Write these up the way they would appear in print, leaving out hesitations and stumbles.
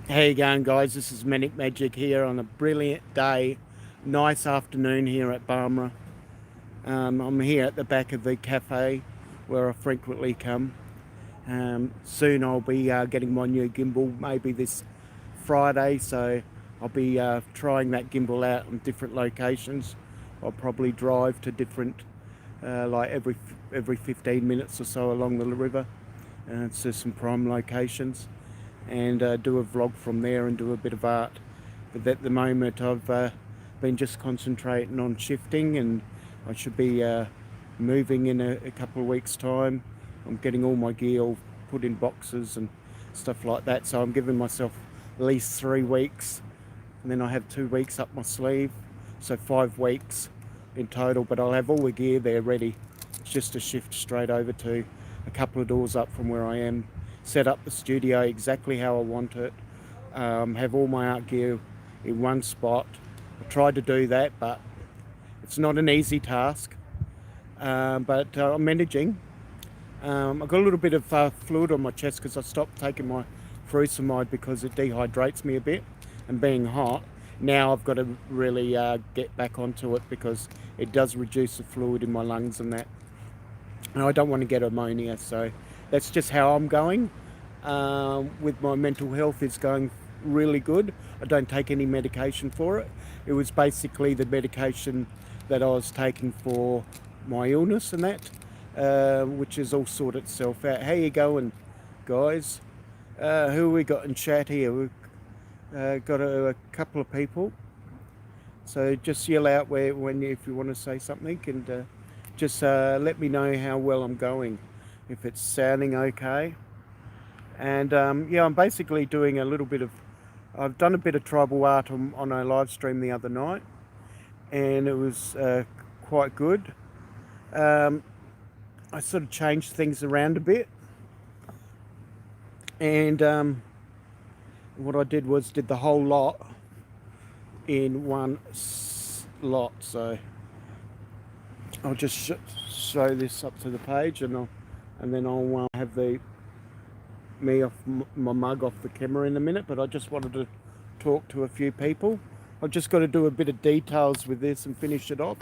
How you going, guys? This is Manic Magic here on a brilliant day, nice afternoon here at Barmera. I'm here at the back of the cafe where I frequently come. Soon I'll be getting my new gimbal, maybe this Friday, so I'll be trying that gimbal out in different locations. I'll probably drive to different, like every 15 minutes or so along the river, to some prime locations, and do a vlog from there and do a bit of art. But at the moment, I've been just concentrating on shifting, and I should be moving in a couple of weeks' time. I'm getting all my gear all put in boxes and stuff like that, so I'm giving myself at least 3 weeks, and then I have 2 weeks up my sleeve, so 5 weeks in total. But I'll have all the gear there ready. It's just a shift straight over to a couple of doors up from where I am, set up the studio exactly how I want it, have all my art gear in one spot. I tried to do that, but it's not an easy task. But I'm managing. I've got a little bit of fluid on my chest because I stopped taking my furosemide because it dehydrates me a bit, and being hot, now I've got to really get back onto it because it does reduce the fluid in my lungs and that. And I don't want to get ammonia, so that's just how I'm going. With my mental health, is going really good. I don't take any medication for it. It was basically the medication that I was taking for my illness and that, which has all sorted itself out. How you going, guys? Who we got in chat here? We've got a couple of people. So just yell out if you want to say something, and just let me know how well I'm going, if it's sounding okay. And yeah, I'm basically doing a little bit of, I've done a bit of tribal art on a live stream the other night, and it was quite good. I sort of changed things around a bit, and what I did was did the whole lot in one lot. So I'll just show this up to the page, and then I'll have me off my mug off the camera in a minute. But I just wanted to talk to a few people. I've just got to do a bit of details with this and finish it off.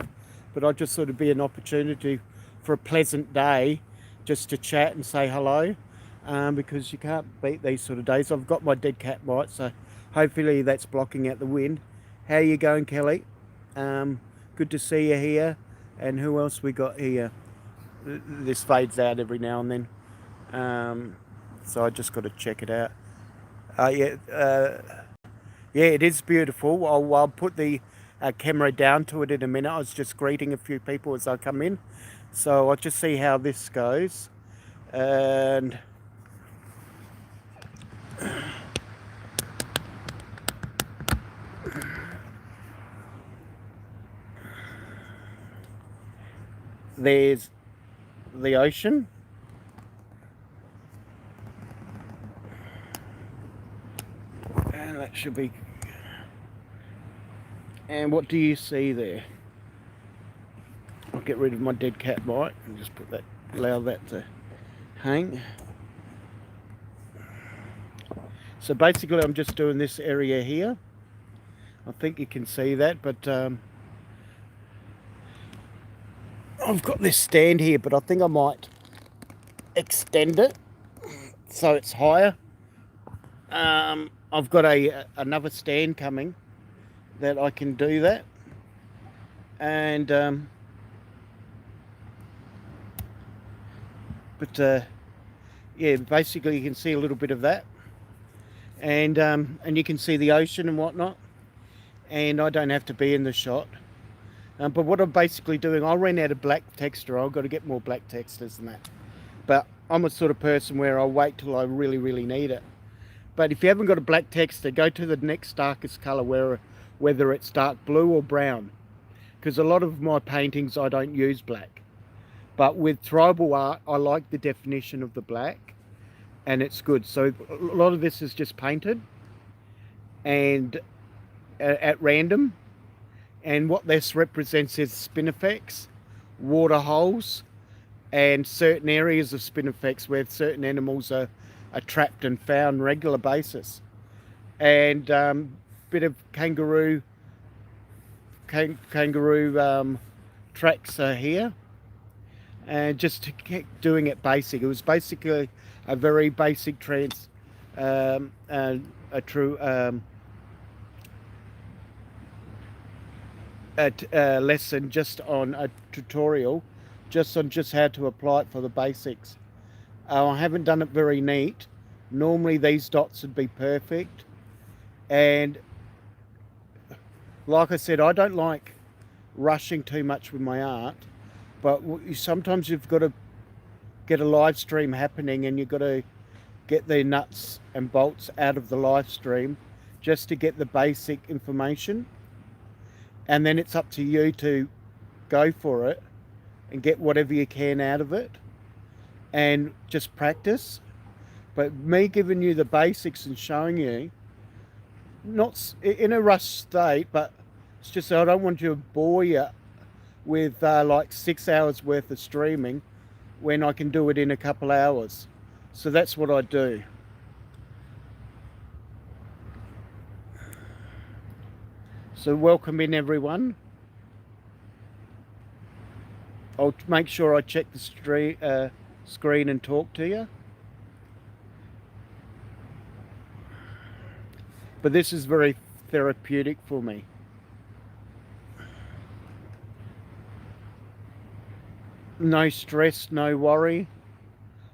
But I just thought it'd be an opportunity for a pleasant day just to chat and say hello, because you can't beat these sort of days. I've got my dead cat mite, so hopefully that's blocking out the wind. How you going, Kelly? Good to see you here. And who else we got here? This fades out every now and then, so I just got to check it out. Yeah, it is beautiful. I'll put the camera down to it in a minute. I was just greeting a few people as I come in, so I'll just see how this goes. And there's the ocean. And that should be... And what do you see there? I'll get rid of my dead cat mite and just put that, allow that to hang. So basically I'm just doing this area here. I think you can see that, but I've got this stand here, but I think I might extend it so it's higher. I've got another stand coming that I can do that, and yeah, basically you can see a little bit of that, and you can see the ocean and whatnot, and I don't have to be in the shot. But what I'm basically doing, I ran out of black texture. I've got to get more black textures than that. But I'm a sort of person where I'll wait till I really, really need it. But if you haven't got a black texture, go to the next darkest colour, whether it's dark blue or brown. Because a lot of my paintings, I don't use black. But with tribal art, I like the definition of the black, and it's good. So a lot of this is just painted and at random. And what this represents is spin effects, water holes, and certain areas of spin effects where certain animals are trapped and found on a regular basis. and bit of kangaroo tracks are here, and just to keep doing it basic. It was basically a very basic a true lesson, just on a tutorial, just on just how to apply it for the basics. I haven't done it very neat. Normally these dots would be perfect, and like I said, I don't like rushing too much with my art, but sometimes you've got to get a live stream happening, and you've got to get the nuts and bolts out of the live stream just to get the basic information, and then it's up to you to go for it and get whatever you can out of it and just practice. But me giving you the basics and showing you, not in a rush state, but it's just I don't want to bore you with like 6 hours worth of streaming when I can do it in a couple hours. So that's what I do. So welcome in, everyone. I'll make sure I check the screen and talk to you. But this is very therapeutic for me. No stress, no worry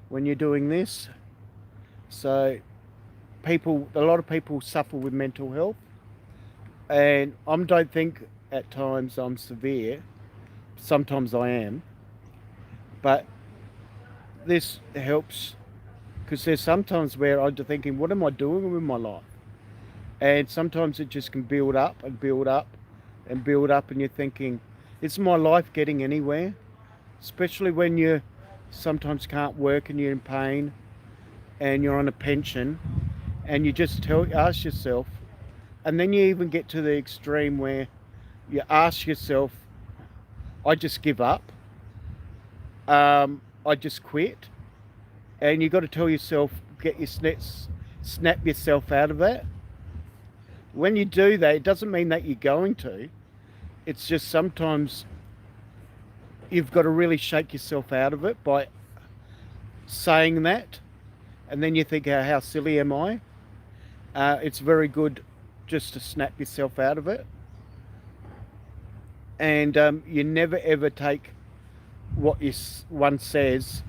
when you're doing this. So a lot of people suffer with mental health, and I don't think at times I'm severe. Sometimes I am, but this helps, because there's sometimes where I'm thinking, what am I doing with my life? And sometimes it just can build up and build up and build up, and you're thinking, is my life getting anywhere? Especially when you sometimes can't work and you're in pain and you're on a pension, and you just ask yourself, and then you even get to the extreme where you ask yourself, I just give up, I just quit. And you've got to tell yourself, snap yourself out of that. When you do that, it doesn't mean that you're going to. It's just sometimes you've got to really shake yourself out of it by saying that. And then you think, how silly am I? It's very good just to snap yourself out of it. And you never ever take what one says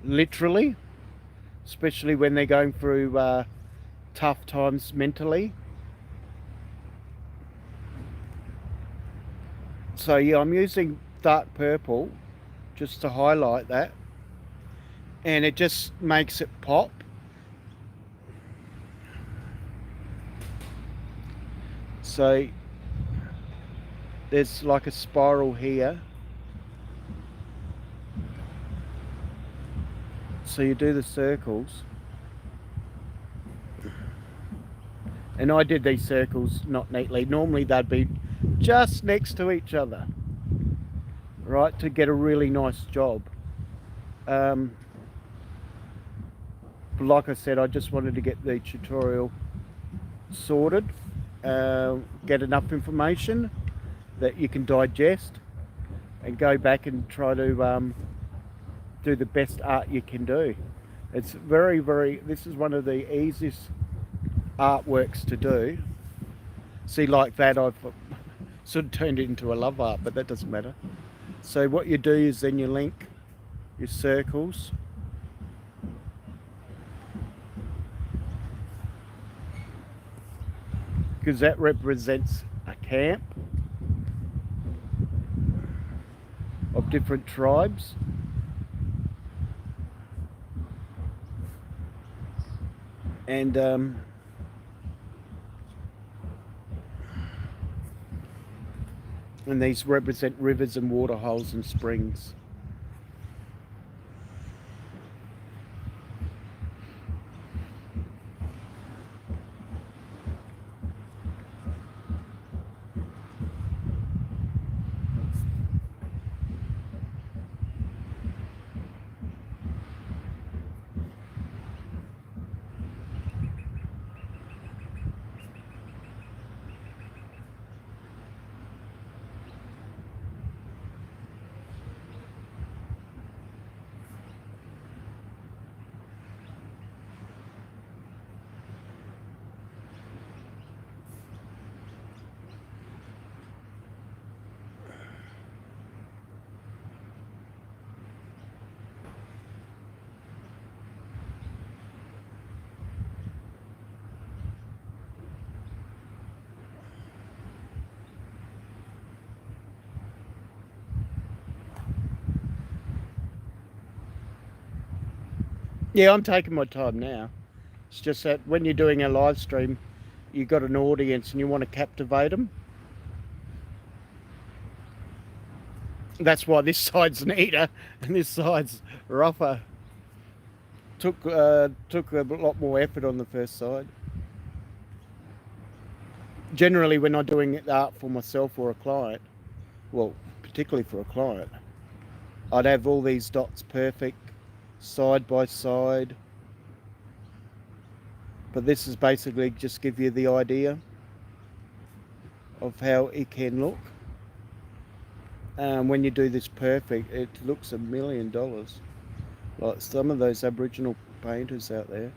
literally, especially when they're going through tough times mentally. So yeah, I'm using dark purple just to highlight that, and it just makes it pop. So there's like a spiral here. So you do the circles. And I did these circles not neatly. Normally they'd be just next to each other, right, to get a really nice job. Like I said, I just wanted to get the tutorial sorted, get enough information that you can digest and go back and try to do the best art you can do. It's this is one of the easiest artworks to do. See, like that, I've sort of turned it into a love art, but that doesn't matter. So what you do is then you link your circles, because that represents a camp of different tribes. And these represent rivers and water holes and springs. Yeah, I'm taking my time now. It's just that when you're doing a live stream, you've got an audience and you want to captivate them. That's why this side's neater and this side's rougher. Took a lot more effort on the first side. Generally, when I'm doing art for myself or a client, well, particularly for a client, I'd have all these dots perfect, side by side. But this is basically just give you the idea of how it can look. When you do this perfect, it looks $1,000,000. Like some of those Aboriginal painters out there,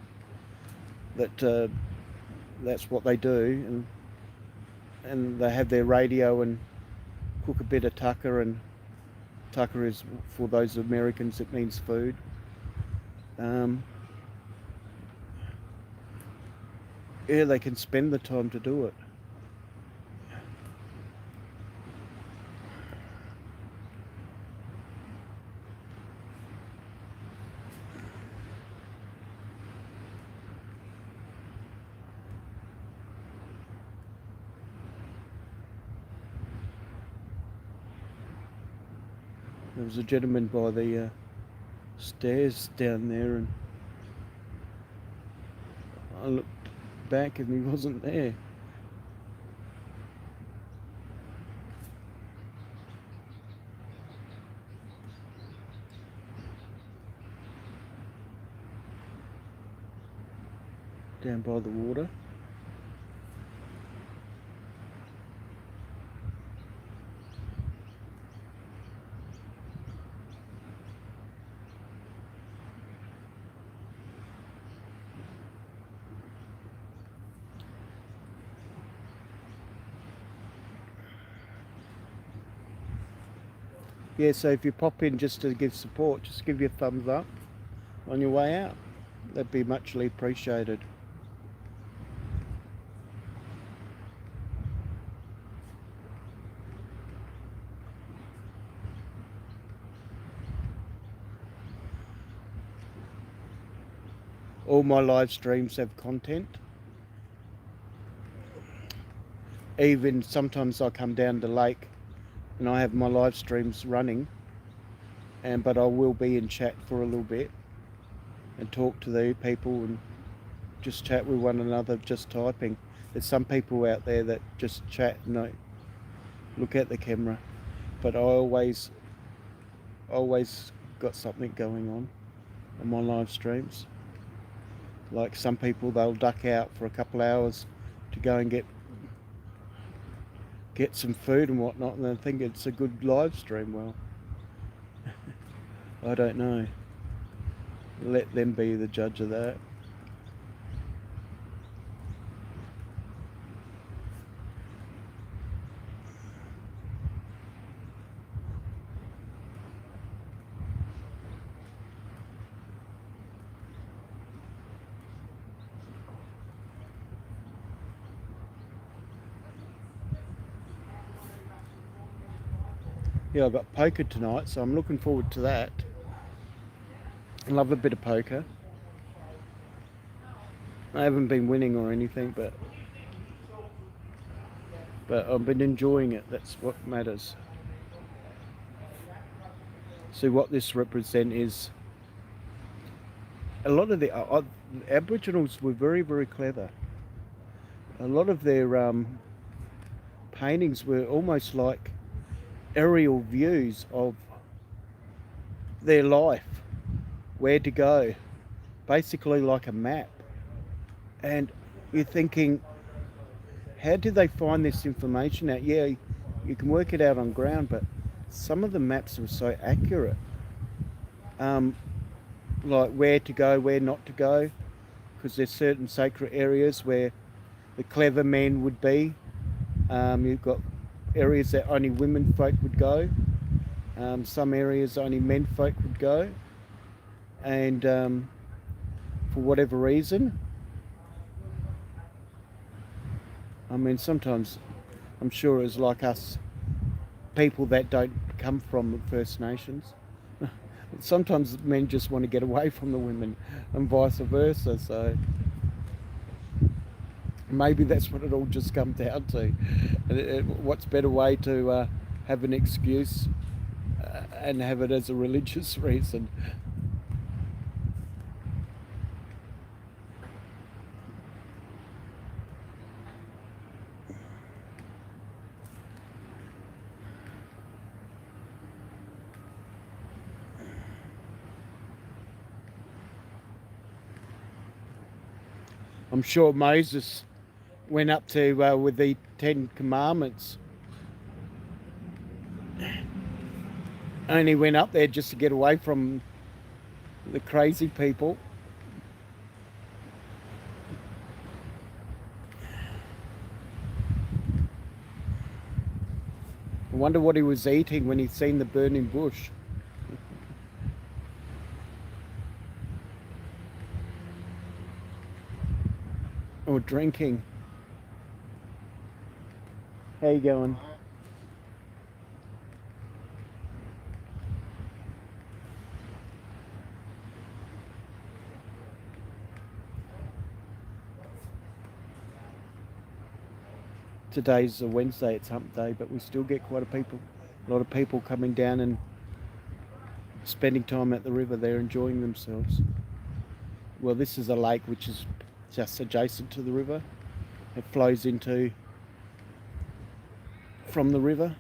that's what they do, and they have their radio and cook a bit of tucker, and tucker is for those Americans, it means food. Yeah, they can spend the time to do it. There was a gentleman by the stairs down there, and I looked back and he wasn't there. Down by the water. Yeah, so if you pop in just to give support, just give you a thumbs up on your way out. That'd be muchly appreciated. All my live streams have content. Even sometimes I come down to lake and I have my live streams running, but I will be in chat for a little bit and talk to the people and just chat with one another, just typing. There's some people out there that just chat and look at the camera, but I always got something going on my live streams. Like some people, they'll duck out for a couple of hours to go and get some food and whatnot, and they think it's a good live stream. Well, I don't know. Let them be the judge of that. Yeah, I've got poker tonight, so I'm looking forward to that. I love a bit of poker. I haven't been winning or anything, but I've been enjoying it. That's what matters. See, what this represents is a lot of the Aboriginals were very, very clever. A lot of their paintings were almost like aerial views of their life, where to go, basically like a map. And you're thinking, how did they find this information out? Yeah, you can work it out on ground, but some of the maps were so accurate. Like where to go, where not to go, because there's certain sacred areas where the clever men would be. You've got areas that only women folk would go. Some areas only men folk would go. And for whatever reason, I mean, sometimes I'm sure it's like us people that don't come from First Nations. Sometimes men just want to get away from the women and vice versa. So maybe that's what it all just comes down to. What's better way to have an excuse and have it as a religious reason? I'm sure Moses went up to with the 10 Commandments, only went up there just to get away from the crazy people. I wonder what he was eating when he'd seen the burning bush. Or drinking. How you going? Today's a Wednesday, it's hump day, but we still get quite a lot of people coming down and spending time at the river. They're enjoying themselves. Well, this is a lake which is just adjacent to the river. It flows into from the river.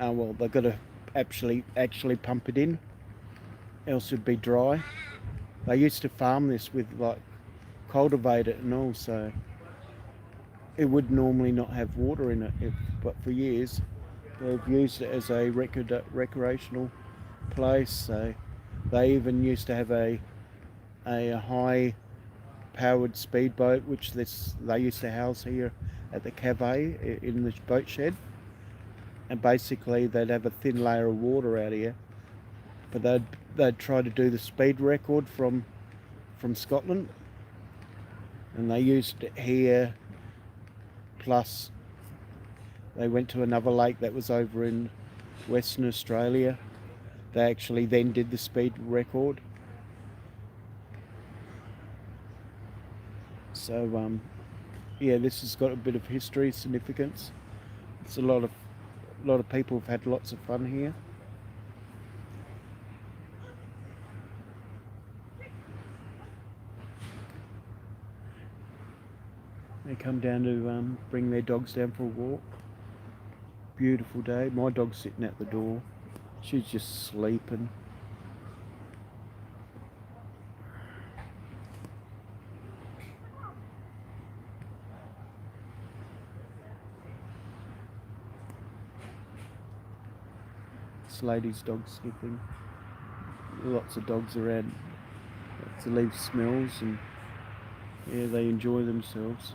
Well, they've got to actually pump it in, else it'd be dry. They used to farm this with like cultivate it and all, so it would normally not have water in it, but for years they've used it as a recreational place. So they even used to have a high powered speedboat which they used to house here at the cave in the boat shed, and basically they'd have a thin layer of water out here, but they'd try to do the speed record from Scotland, and they used it here. Plus they went to another lake that was over in Western Australia. They actually then did the speed record. So yeah, this has got a bit of history significance. It's a lot of people have had lots of fun here. They come down to bring their dogs down for a walk. Beautiful day. My dog's sitting at the door. She's just sleeping. This lady's dog sniffing. Lots of dogs around to leave smells, and yeah, they enjoy themselves.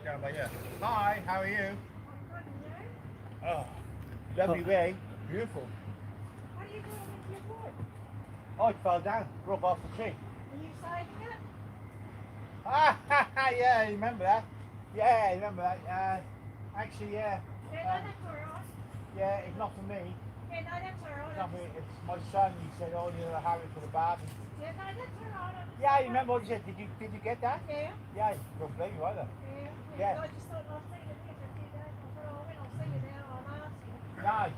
Down by here. Hi, how are you? Oh, lovely day. Beautiful. What are you doing with your board? Oh, it fell down. Broke off the tree. Are you siding it? Yeah, I remember that. Yeah, I remember that. Actually, yeah. Yeah, no, that's alright. Yeah, it's not for me. Yeah, no, that's alright. It's not for me. It's my son. He said, "Oh, you're gonna have it for the Barbie." Yeah, no, that's alright. Yeah, I remember what you said. Did you get that? Yeah. Yeah, don't blame you either. Yeah. Yeah. I just thought I'd see you there for a few days. I thought, oh, when I'll see you now, I'll ask you. No,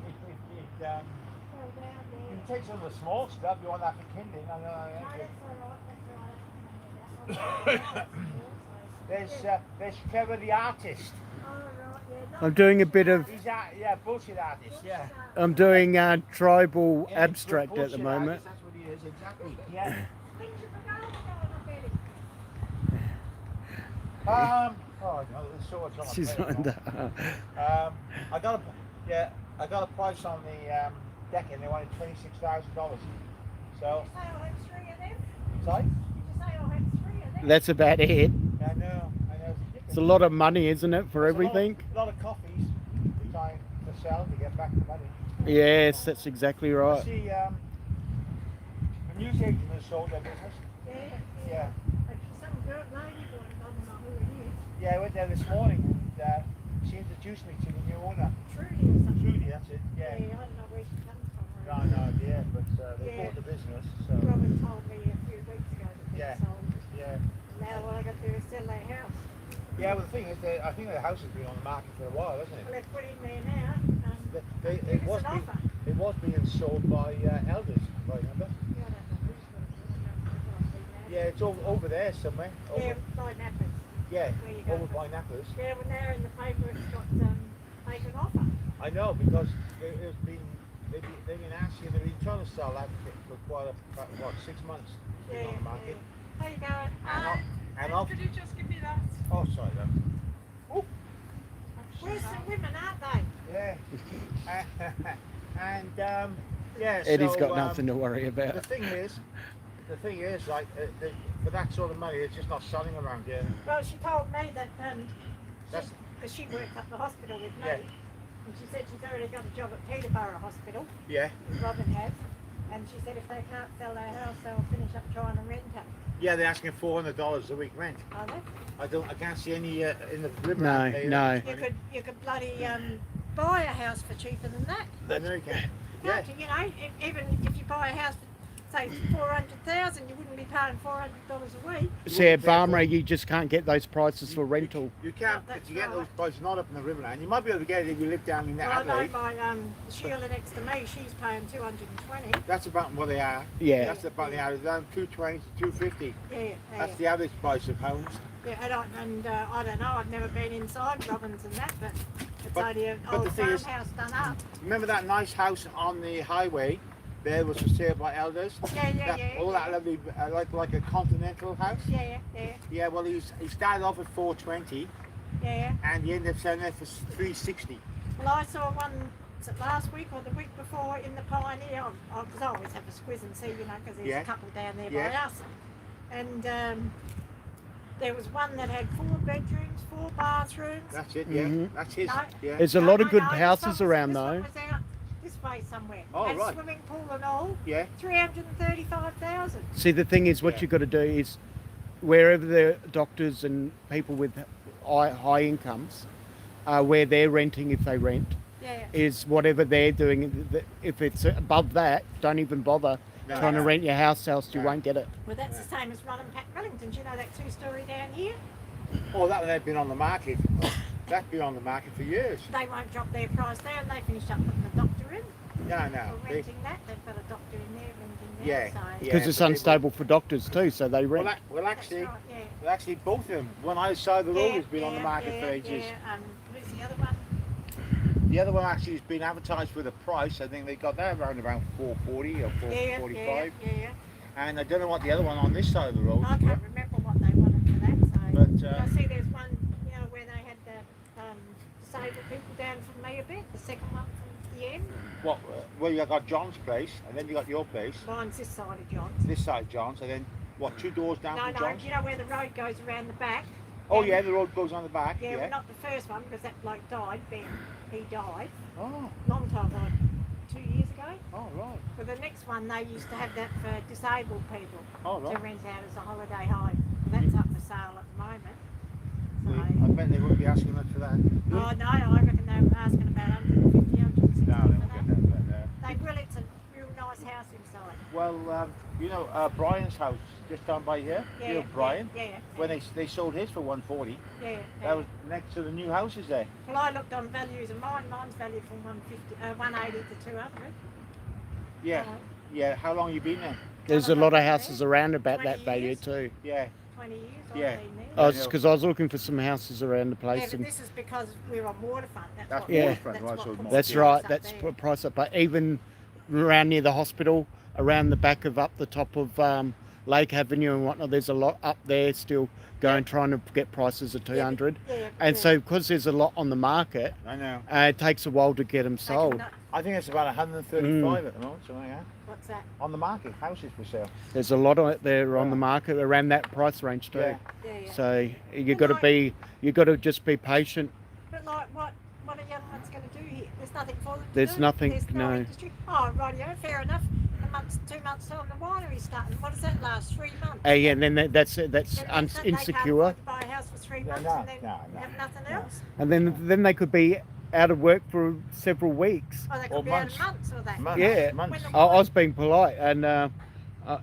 Fell down you there. can take some of the small stuff. You want that for kindling? I know. No, that's alright. That's alright. There's Trevor the artist. Oh, right, yeah. I'm doing a bit of He's bullshit artist. Yeah. I'm doing tribal Yeah, abstract at the bullshit moment. artist, that's what he is, exactly. Yeah. Things you forgot going up Oh no, there's so much on my She's plate, on man. the, I got a price on the deck, and they wanted $26,000. So, Did you say I'll have three of them? sorry? Did you say I'll have three of them? that's about it. I know. It's a lot of money, isn't it, for everything? A lot of coffees we're trying to sell to get back the money. Yes, that's exactly I right. see newsagents have sold their business. Yeah. Some girl lady bought it, I don't know who it is. Yeah, I went there this morning and she introduced me to the new owner. Trudy or something. Trudy, that's it. Yeah, Yeah. I don't know where she comes from. No, no idea, but they Yeah. bought the business. So Robin told me a few weeks ago that Yeah. they sold. yeah. Now what I got to do is sell their house. Yeah, well the thing is, I think the house has been on the market for a while, hasn't Well, it? they've put in there now. It was an offer. it was being sold by elders, if I remember. Yeah, I don't know who's got it. I don't know what I've seen now. Yeah, it's over there somewhere. Yeah, by Nappers. Yeah, Where you go. over by Nappers. Yeah, well now in the paper it's got make an offer. I know because it's been they've been asking, they've been trying to sell that for quite about 6 months. It's been on the market. How you going? And I'll, Could you just give me that? oh sorry then. Oh, Where's the women, aren't they? yeah. And yeah. Eddie's so, got nothing to worry about. The thing is, like for that sort of money, it's just not selling around here. Well, she told me that That's- because she worked at the hospital with me, Yeah. and she said she's already got a job at Peterborough Hospital, Yeah. as Robin has, and she said if they can't sell their house, they'll finish up trying to rent it. Yeah, they're asking $400 a week rent. Are they? I can't see any in the river. No, no. You could bloody buy a house for cheaper than that. I know you can. Yeah. Can't you? You know, even if you buy a house for say 400,000, you wouldn't be paying $400 a week. See, at Barmera, you just can't get those prices for rental. You can't, Oh, that's but you get right. those prices not up in the Riverland. You might be able to get it if you live down in Well, I know Adelaide. my Sheila next to me, she's paying 220. That's about what they are. Yeah. That's about the average. Around 220 to 250. Yeah, That's the average price of homes. yeah. I don't know. I've never been inside Robin's and that, but it's But- only an but the old thing is- farmhouse done up. Remember that nice house on the highway? There was for sale by elders. Yeah. All that lovely, like a continental house. Yeah. Yeah. Well, he started off at 420, Yeah. and he ended up selling it for 360. Well, I saw one was it last week or the week before in the Pioneer. Because I always have a squiz and see, you know, because there's Yeah. a couple down there by Yeah. us. And there was one that had 4 bedrooms, 4 bathrooms. That's it. Yeah. Mhm. That's his. No. Yeah. There's a lot of good No, houses around though. This one was out this way somewhere. Oh, Had right. swimming pool and all. Yeah. 335,000. See, the thing is, what Yeah. you've got to do is wherever the doctors and people with high incomes, where they're renting, if they rent, Yeah. is whatever they're doing. If it's above that, don't even bother No, trying to no. rent your house, else you No. won't get it. Well, that's the same as Ron and Pat Wellington. You know that 2-story down here? Oh, that one had been on the market. That's been on the market for years. They won't drop their price down. They finished up putting the doctor in. No, no. For renting that. They've got a doctor in there renting Yeah, that. So. yeah. Because it's but they unstable for doctors too, so they rent. Well, That's actually, right, yeah. both of them. One outside the road Yeah, has been on the market for ages. Yeah, who's the other one? The other one actually has been advertised with a price. I think they got that around 440 or 445. Yeah. And I don't know what the other one on this side of the road. I can't remember what they wanted for that. So. But, I see there's one, you know, where they had the disabled people down from me a bit. The second one from the end. What? Well, you got John's place, and then you got your place. Mine's this side of John's. This side, John's, and then what? 2 doors down No, from no, John's. you know where the road goes around the back? Oh And- yeah, the road goes on the back. Yeah, Yeah. well, not the first one because that bloke died. Ben, he died Oh, long time, like 2 years ago. oh right. But the next one, they used to have that for disabled people Oh to right. rent out as a holiday home. And that's up for sale at the moment. I So, bet they won't be asking much for that. oh no, I reckon they were asking about 150, 160 No, they for won't that. get that for that. They will, it's a real nice house inside. Well, you know, Brian's house just down by here. You know Brian. Yeah. When they sold his for 140, Yeah. that was next to the new houses there. Well, I looked on values of mine. Mine's valued from 180 to 200. Yeah, So, yeah. How long you been there? There's a lot of houses around about 20 that value years. too. Yeah, 20 years Yeah. I've been there. Oh, it's because I was looking for some houses around the Yeah, place, but and this is because we're on waterfront. That's what, Yeah. waterfront, that's right, what so puts that's the Yeah. right. price up That's there. put price up. But even around near the hospital, around the back of up the top of Lake Avenue and whatnot, there's a lot up there still going, trying to get prices of 200. And so because there's a lot on the market, I know. it takes a while to get them They can sold. nut- I think it's about 135 at the moment, something like that. What's that? On the market, houses for sale. There's a lot of it there on Yeah. the market around that price range too. Yeah. Yeah. So you got to just be patient. But like what are young ones going to do here? There's nothing for them to There's do. nothing, There's no. industry. Oh, rightio, fair enough. And 2 months time the winery's starting. What does that last? 3 months? Yeah, and then that's Then they can't insecure, afford to buy a house for 3 months no, and then no, have nothing no. else. and then they could be out of work for several weeks. Oh, they could Or be months. out of months or that. Months, Yeah. months. When I was being polite, and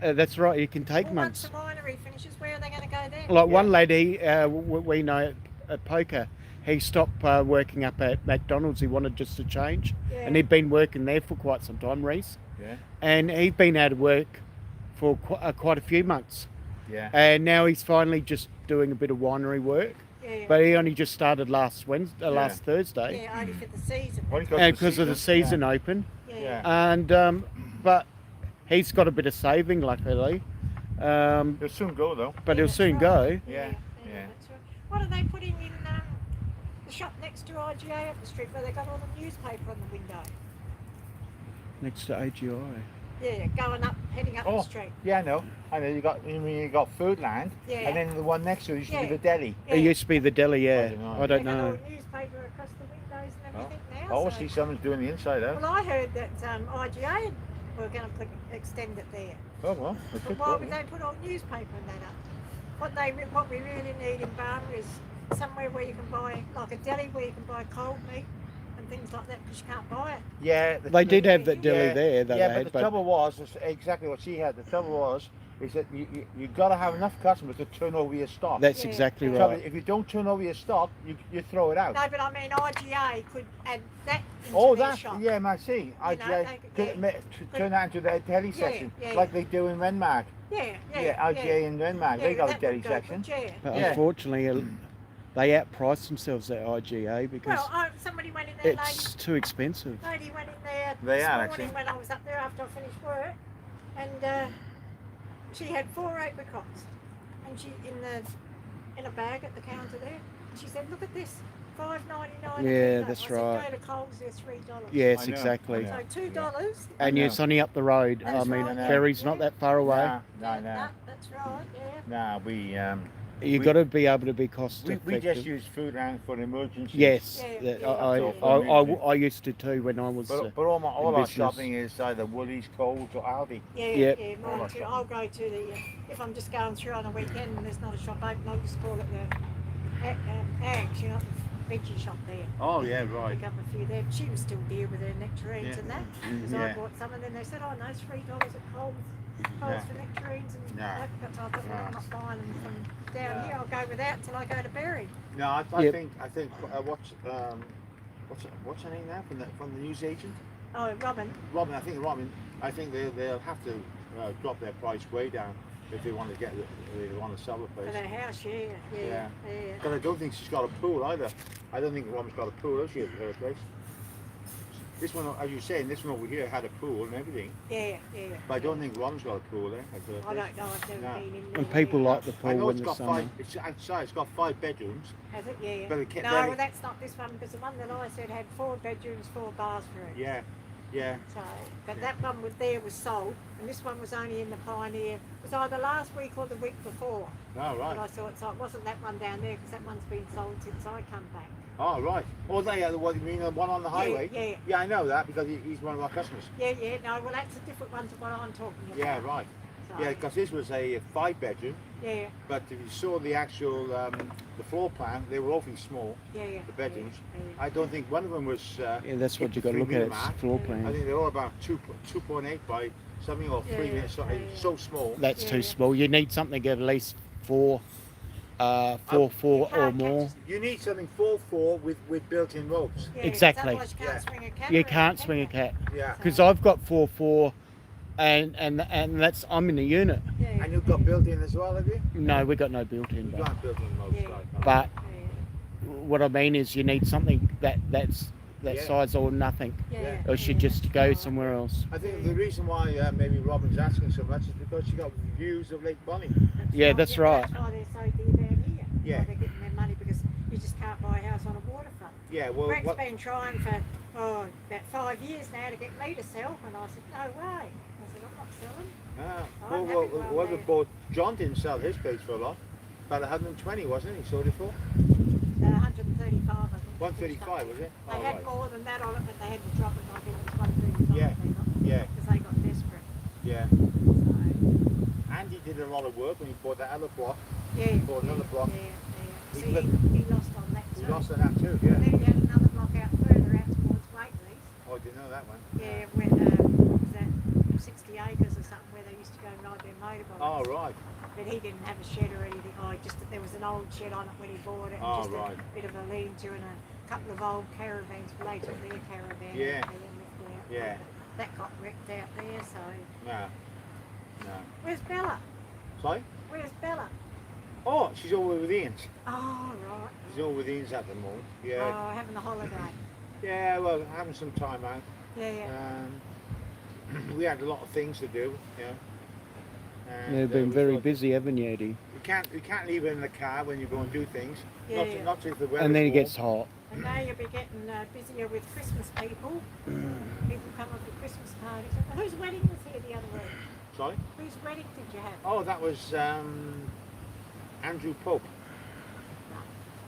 that's right. It can take Well, once months. the winery finishes, where are they going to go then? Like one Yeah. lady we know at poker, he stopped working up at McDonald's. He wanted just to change, Yeah. and he'd been working there for quite some time, Reese. Yeah, And he'd been out of work for quite a few months, yeah. and now he's finally just doing a bit of winery work. Yeah. But he only just started last Yeah. Thursday, Yeah, only for the season. Only and because of the season open. Yeah. And but he's got a bit of saving, luckily. He'll soon go though. But he'll that's soon right. go. Yeah, yeah. That's right. What are they putting in the shop next to IGA up the street where they got all the newspaper on the window? Next to AGI. Yeah, going up, heading up the Oh, street. yeah, I know. I know. You got Foodland, Yeah. and then the one next to it used to be Yeah. the deli. Yeah. It used to be the deli, yeah. I don't know. I don't They got know. all newspaper across the windows and everything now. Oh, I so- see someone's doing the inside out. Well, I heard that IGA were going to extend it there. Oh well, it But could why go. would they put all newspaper and that up? What we really need in Barmah is somewhere where you can buy, like a deli where you can buy cold meat and things like that because you can't buy it. Yeah, They did have that deli Yeah, there that yeah, they but had, the trouble was is exactly what she had. The trouble was is that you got to have enough customers to turn over your stock. that's Yeah. exactly The Trouble, right. if you don't turn over your stock, you throw it out. No, but I mean IGA could add that into Oh, their that, shop. yeah, I see. IGA they could- could turn that into their deli section, yeah, like yeah. they do in Renmark. Yeah, IGA in Renmark, they got a that deli would go section. good, yeah. But Yeah. unfortunately, they outpriced themselves at IGA because Well, somebody went in there, it's too expensive. lady went in there They this are, morning actually. when I was up there after I finished work, and she had 4 apricots, and she in a bag at the counter there. She said, "Look at this, $5.99." Yeah, that's I right. Said, go to Coles, they're $3. Yes, I know, exactly. I know. So $2. And I it's know. only up the road. That's I mean, right, yeah. Ferry's not that far away. No, That's right. Yeah. You We- got to be able to be cost we effective. just use Foodland for emergencies. Yes, Yeah, that- yeah, I, that's I, all. I used to too when I was. But all in our business. shopping is either Woolies, Coles, or Aldi. Yeah, Yep. yeah, mine too. I'll go to the, if I'm just going through on a weekend and there's not a shop open, I'll just call it the Ags, you know, the veggie shop there. Oh yeah, right. Pick up a few there. She was still dear with her nectarines Yeah. and that. Because Yeah. I bought some and then they said, oh no, it's $3 at Coles Yeah. for nectarines and No. that. But I thought, well, I'm No. not buying them from down No. here. I'll go without till I go to Berry. No, I Yep. think what's her name now from the news agent? Oh, Robin. Robin. I think they'll have to drop their price way down if they want to they want to sell the For place. their house, yeah. Yeah. Yeah. Because I don't think she's got a pool either. I don't think Robin's got a pool, has she, at her place? This one, as you're saying, this one over here had a pool and everything. Yeah. But I don't think Robin's got a pool there. At her I place. don't know, I've never No. been in there. And people yeah. like the I pool know in it's the got summer. five. It's outside. It's got 5 bedrooms. Has it? Yeah. But it can't- No, then well, it- that's not this one because the one that I said had 4 bedrooms, 4 bathrooms. Yeah, yeah. So, but Yeah. that one was sold, and this one was only in the Pioneer. It was either last week or the week before. Oh And I right. thought, so it wasn't that one down there because that one's been sold since I come back. Oh right. Oh, they are the one. You mean the one on the highway? Yeah. Yeah, I know that because he's one of our customers. Yeah. No, well, that's a different one to what I'm talking about. Yeah, right. So, Yeah, because this was a 5-bedroom, Yeah. but if you saw the actual the floor plan, they were awfully small. Yeah. The bedrooms. Yeah. I don't think one of them was. Yeah, that's what hit you got to the look at. 3 It's metre mark. floor I plan. think they're all about 2.8 by something or 3 Yeah, meters. So, yeah. so small. That's Yeah. too small. You need something at least 4 You or can't more. catch- You need something 4-4 with built-in ropes. Yeah, Exactly. otherwise you can't Yeah. swing a cat. You around, can't can swing a you? cat Yeah. because I've got 4 and that's I'm in a unit. Yeah. And you've got built-in as well, have you? No, we got no built-in. You've But, got built-in ropes, Yeah. right? but Yeah. what I mean is, you need something that's that Yeah. size or nothing, Yeah. or should just go somewhere else. I think the reason why maybe Robin's asking so much is because she got views of Lake Bonny. Yeah, that's right. That's why they're so dear down here. Yeah. Why they're getting their money because you just can't buy a house on a waterfront. Yeah, well, Greg's what, been trying for about 5 years now to get me to sell, and I said, no way. I said, I'm not selling. well, I'm well, happy where what I'm we bought, John didn't sell his place for a lot. About 120, wasn't it? He sold it for? 135, I think. 135, was it? They right. had more than that on it, but they had to drop it. I think it was 135. Yeah, yeah. Because they got desperate. Yeah. So, Andy did a lot of work when he bought that other block. yeah. He bought another block. Yeah. He See, flipped- he lost on that He too. lost on that too, And yeah. then he had another block out further out towards Waitley's. Oh, I didn't know that one. Yeah, where was that 60 acres or something where they used to go and ride their motorbikes. Oh, right. But he didn't have a shed or anything. Oh, just there was an old shed on it when he bought it, and Oh, just right. a bit of a lean-to and a couple of old caravans related to their caravan. Yeah. And then left out. Yeah. That got wrecked out there. So No. No. where's Bella? Sorry? Where's Bella? Oh, she's over with Ian's. Oh, right. She's over with Ian's at the moment. Yeah. Oh, having the holiday. Yeah, well, having some time out. Yeah. We had a lot of things to do, you know. And, You've been we very thought- busy, haven't you, Eddie? You can't leave it in the car when you go and do things. Yeah, not, yeah. not if the weather's And then it warm. gets hot. And now you'll be getting busier with Christmas people. People come up for Christmas parties. Whose wedding was here the other week? Sorry? Whose wedding did you have? Oh, that was Andrew Pope.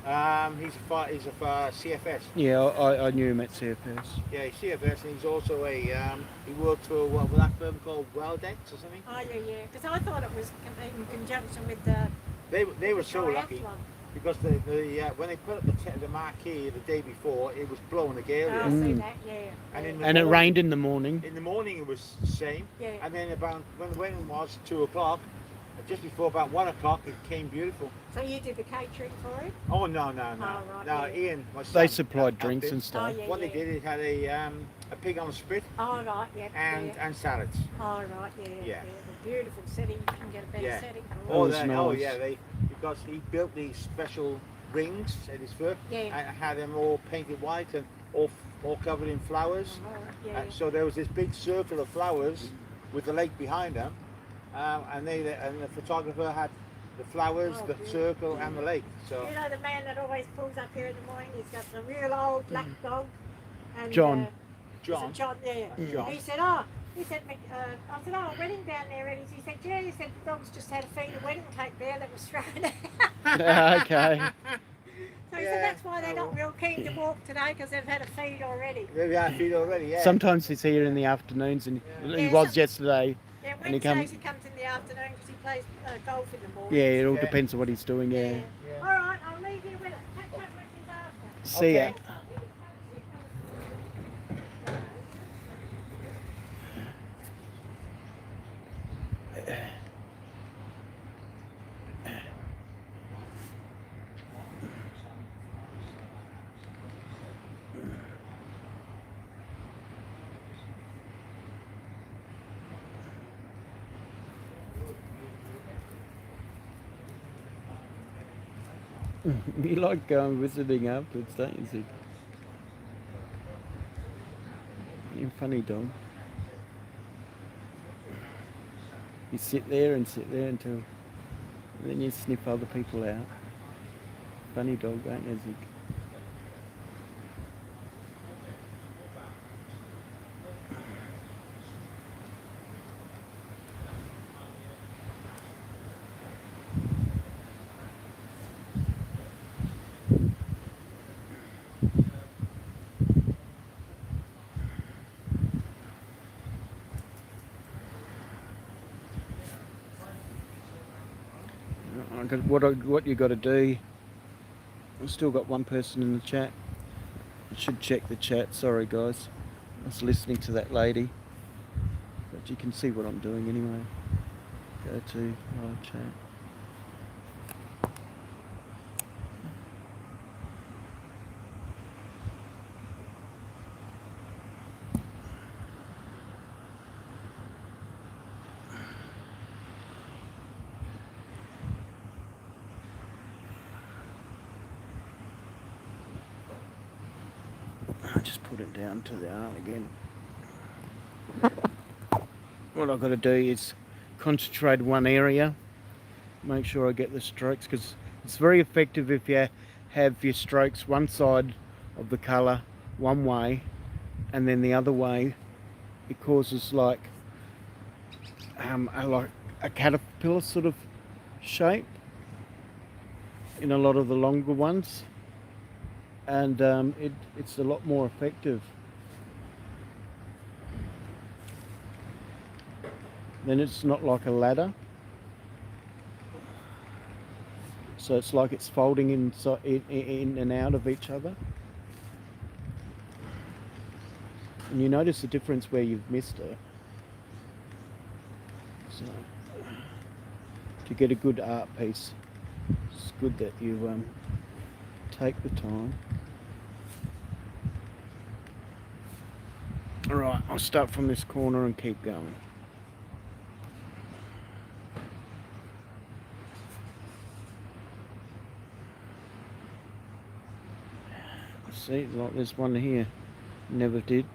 He's a CFS. Yeah, I knew him at CFS. Yeah, he's CFS, and he's also a he worked for what was that firm called Weldex or something. Oh, yeah. Because I thought it was in conjunction with the They were so lucky triathlon. because when they put up the marquee the day before, it was blowing a gale. Oh, I yeah. see Mm. that, yeah. And yeah. in the And it morning- rained in the morning. In the morning it was the same, Yeah. and then about when it was 2 o'clock, just before about 1 o'clock, it came beautiful. So you did the catering for it? Oh no, Oh, right, no, yeah. Ian, my son, They supplied helped drinks him. and stuff. Oh, yeah. What they did is had a pig on a spit Oh, right, yeah. and salads. Oh, right, yeah. Yeah. The beautiful setting. You can get a better Yeah. setting. Oh, Oh, that's oh nice. yeah, because he built these special rings at his foot Yeah. and had them all painted white and all covered in flowers. Oh, yeah. So there was this big circle of flowers with the lake behind them, and the photographer had the flowers, Oh, the beautiful. circle, and the lake. So You know the man that always pulls up here in the morning? He's got the real old black dog. And, John. Is John, it John, yeah. John. He said, I said, oh, wedding down there, Eddie. He said, yeah, he said the dogs just had a feed of wedding cake there that was thrown out. Okay. So he Yeah, said that's why they're oh, not real keen to walk today because they've had a feed already. Maybe I feed already. Yeah. Sometimes he's here in the afternoons, and Yeah. he Yeah, was some- yesterday. Yeah, And he Wednesdays he comes in the afternoon because he plays golf in the morning. Yeah, it all Yeah. depends on what he's doing. Yeah. Yeah. All right, I'll leave you with it. Catch up with you after. See ya. Okay. You like going visiting afterwards, don't you, Zig? You're a funny dog. You sit there until and then you sniff other people out. Funny dog, ain't you, Zig? What you got to do? We've still got one person in the chat. I should check the chat. Sorry, guys. I was listening to that lady, but you can see what I'm doing anyway. Go to live chat. I just put it down to the arm again. What I've got to do is concentrate one area, make sure I get the strokes, because it's very effective if you have your strokes one side of the colour one way and then the other way. It causes like a caterpillar sort of shape in a lot of the longer ones, and it's a lot more effective. Then it's not like a ladder. So it's like it's folding in and out of each other. And you notice the difference where you've missed her. So to get a good art piece, it's good that you take the time. Alright, I'll start from this corner and keep going. See, like there's one here, never completed.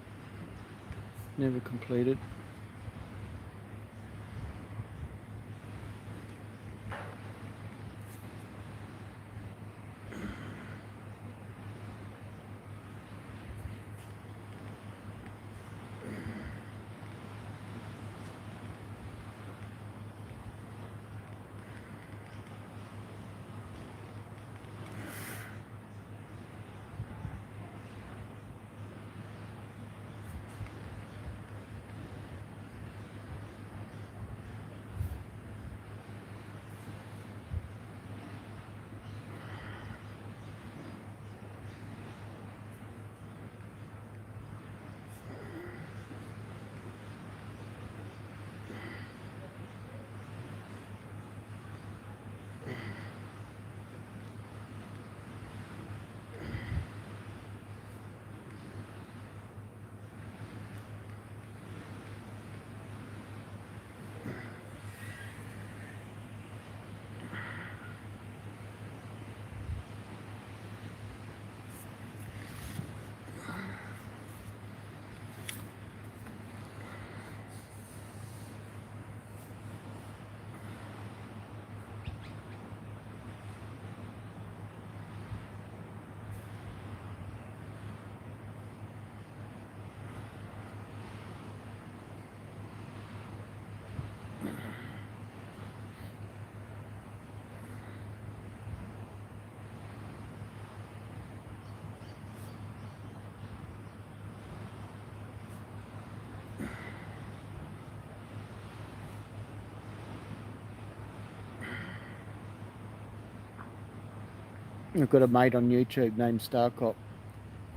I've got a mate on YouTube named Starcop,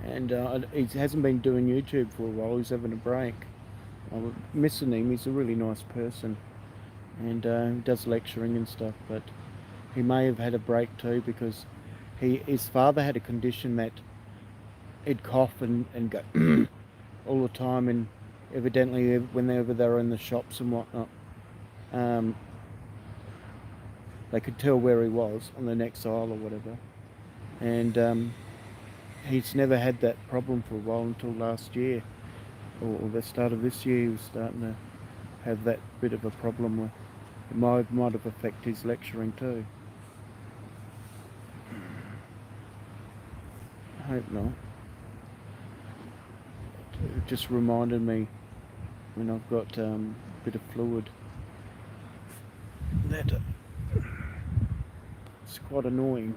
and he hasn't been doing YouTube for a while. He's having a break. I'm missing him. He's a really nice person, and he does lecturing and stuff. But he may have had a break too because his father had a condition that he'd cough and go all the time, and evidently whenever they were in the shops and whatnot, they could tell where he was on the next aisle or whatever. And he's never had that problem for a while until last year, or the start of this year. He was starting to have that bit of a problem with it. Might have affected his lecturing too. I hope not. It just reminded me when I've got a bit of fluid that it's quite annoying.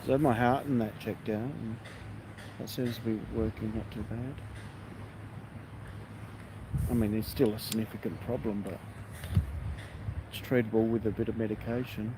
So I had my heart and that checked out, and that seems to be working not too bad. I mean, it's still a significant problem, but it's treatable with a bit of medication.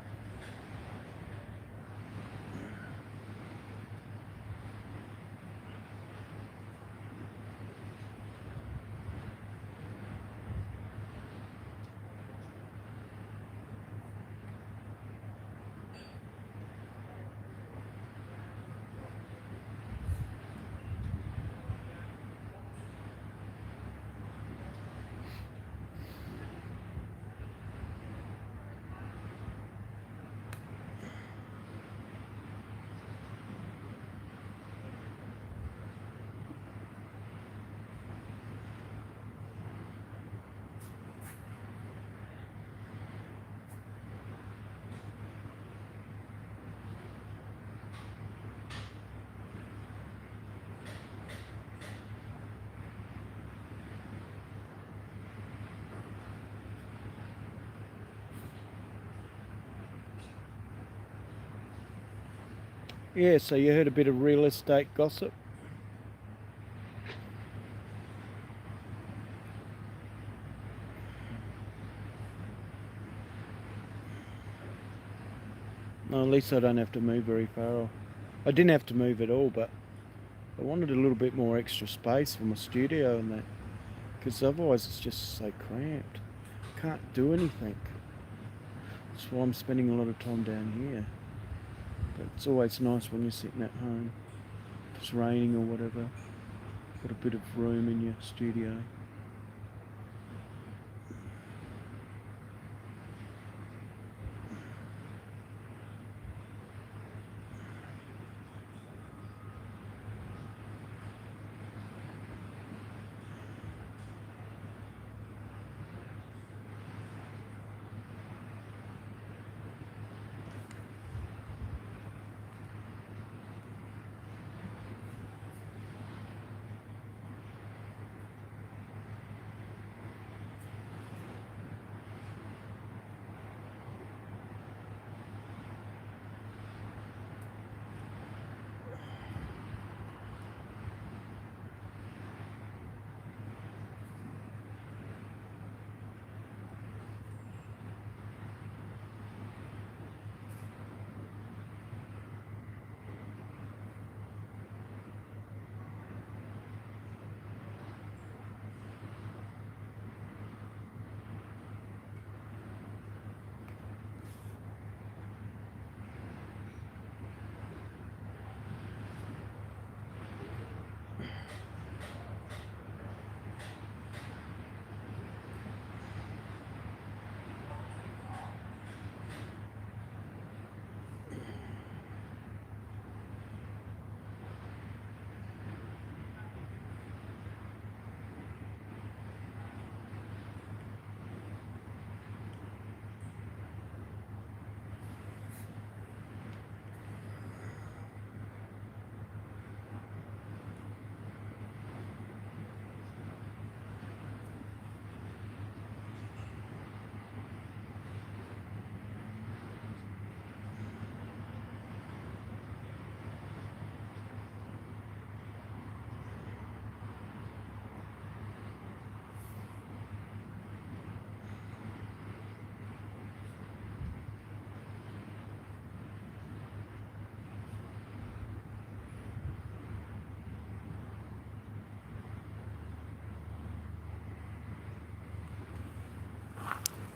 Yeah, so you heard a bit of real estate gossip. No, at least I don't have to move very far. I didn't have to move at all, but I wanted a little bit more extra space for my studio and that, because otherwise it's just so cramped. Can't do anything. That's why I'm spending a lot of time down here. But it's always nice when you're sitting at home, if it's raining or whatever, got a bit of room in your studio.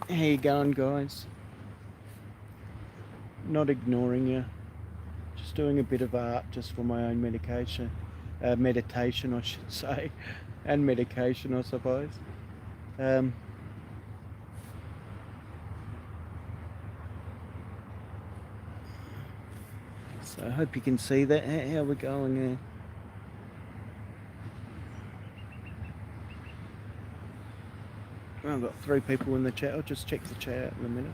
How you going, guys? Not ignoring you. Just doing a bit of art just for my own meditation. Meditation, I should say. And medication, I suppose. Um, so I hope you can see that. How we're going there. Well, I've got 3 people in the chat. I'll just check the chat out in a minute.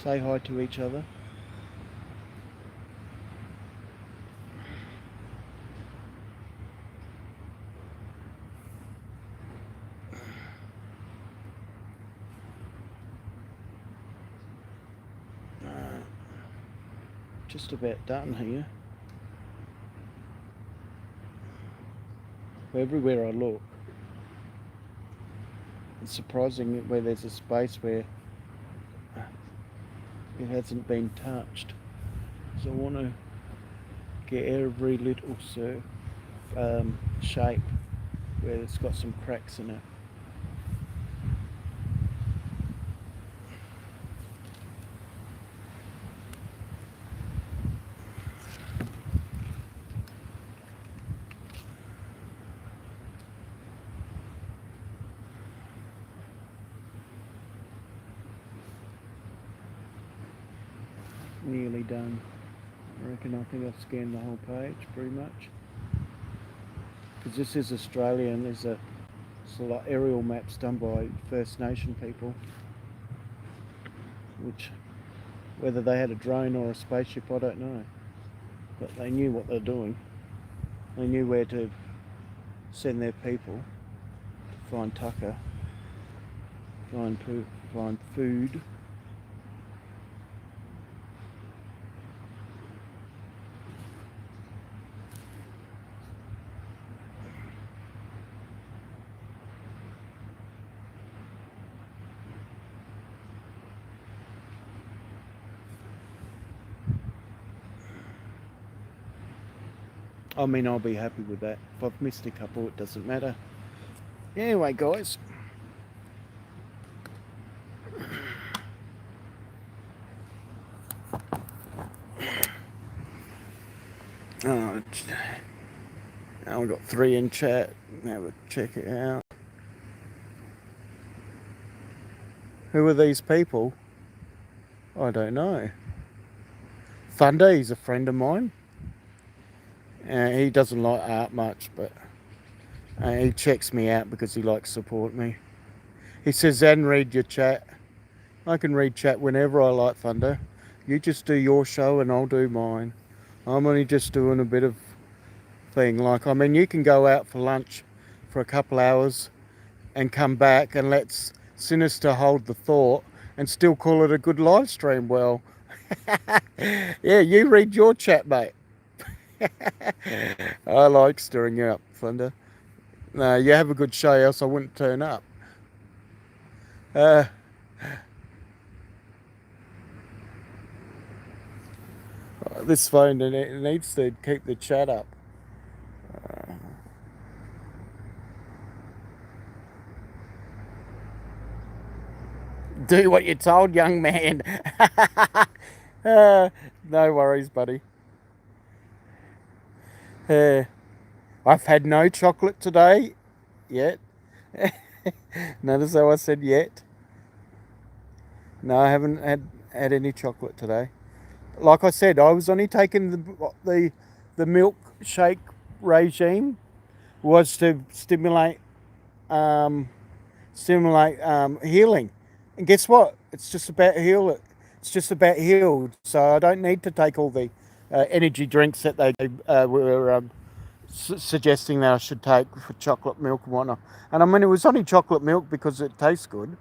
Say hi to each other. Just about done here. Everywhere I look, it's surprising where there's a space where it hasn't been touched. So I want to get every little shape where it's got some cracks in it. Nearly done. I think I've scanned the whole page pretty much. Because this is Australia and there's a like aerial maps done by First Nation people, which whether they had a drone or a spaceship I don't know, but they knew what they're doing. They knew where to send their people to find tucker, find food. I mean, I'll be happy with that. If I've missed a couple, it doesn't matter. Anyway, guys. Oh, now we've got 3 in chat. Have a check it out. Who are these people? I don't know. Thunder, he's a friend of mine. He doesn't like art much, but he checks me out because he likes to support me. He says, "And read your chat." I can read chat whenever I like, Thunder. You just do your show and I'll do mine. I'm only just doing a bit of thing. Like, I mean, you can go out for lunch for a couple hours and come back and let Sinister hold the thought and still call it a good live stream. Well, yeah, you read your chat, mate. I like stirring you up, Thunder. No, you have a good show, else I wouldn't turn up. This phone, it needs to keep the chat up. Do what you're told, young man. No worries, buddy. I've had no chocolate today yet. Notice how I said yet. No, I haven't had any chocolate today. Like I said, I was only taking the milkshake regime was to stimulate healing. And guess what? It's just about healed. So I don't need to take all the energy drinks that they were suggesting that I should take for chocolate milk and whatnot. And I mean, it was only chocolate milk because it tastes good.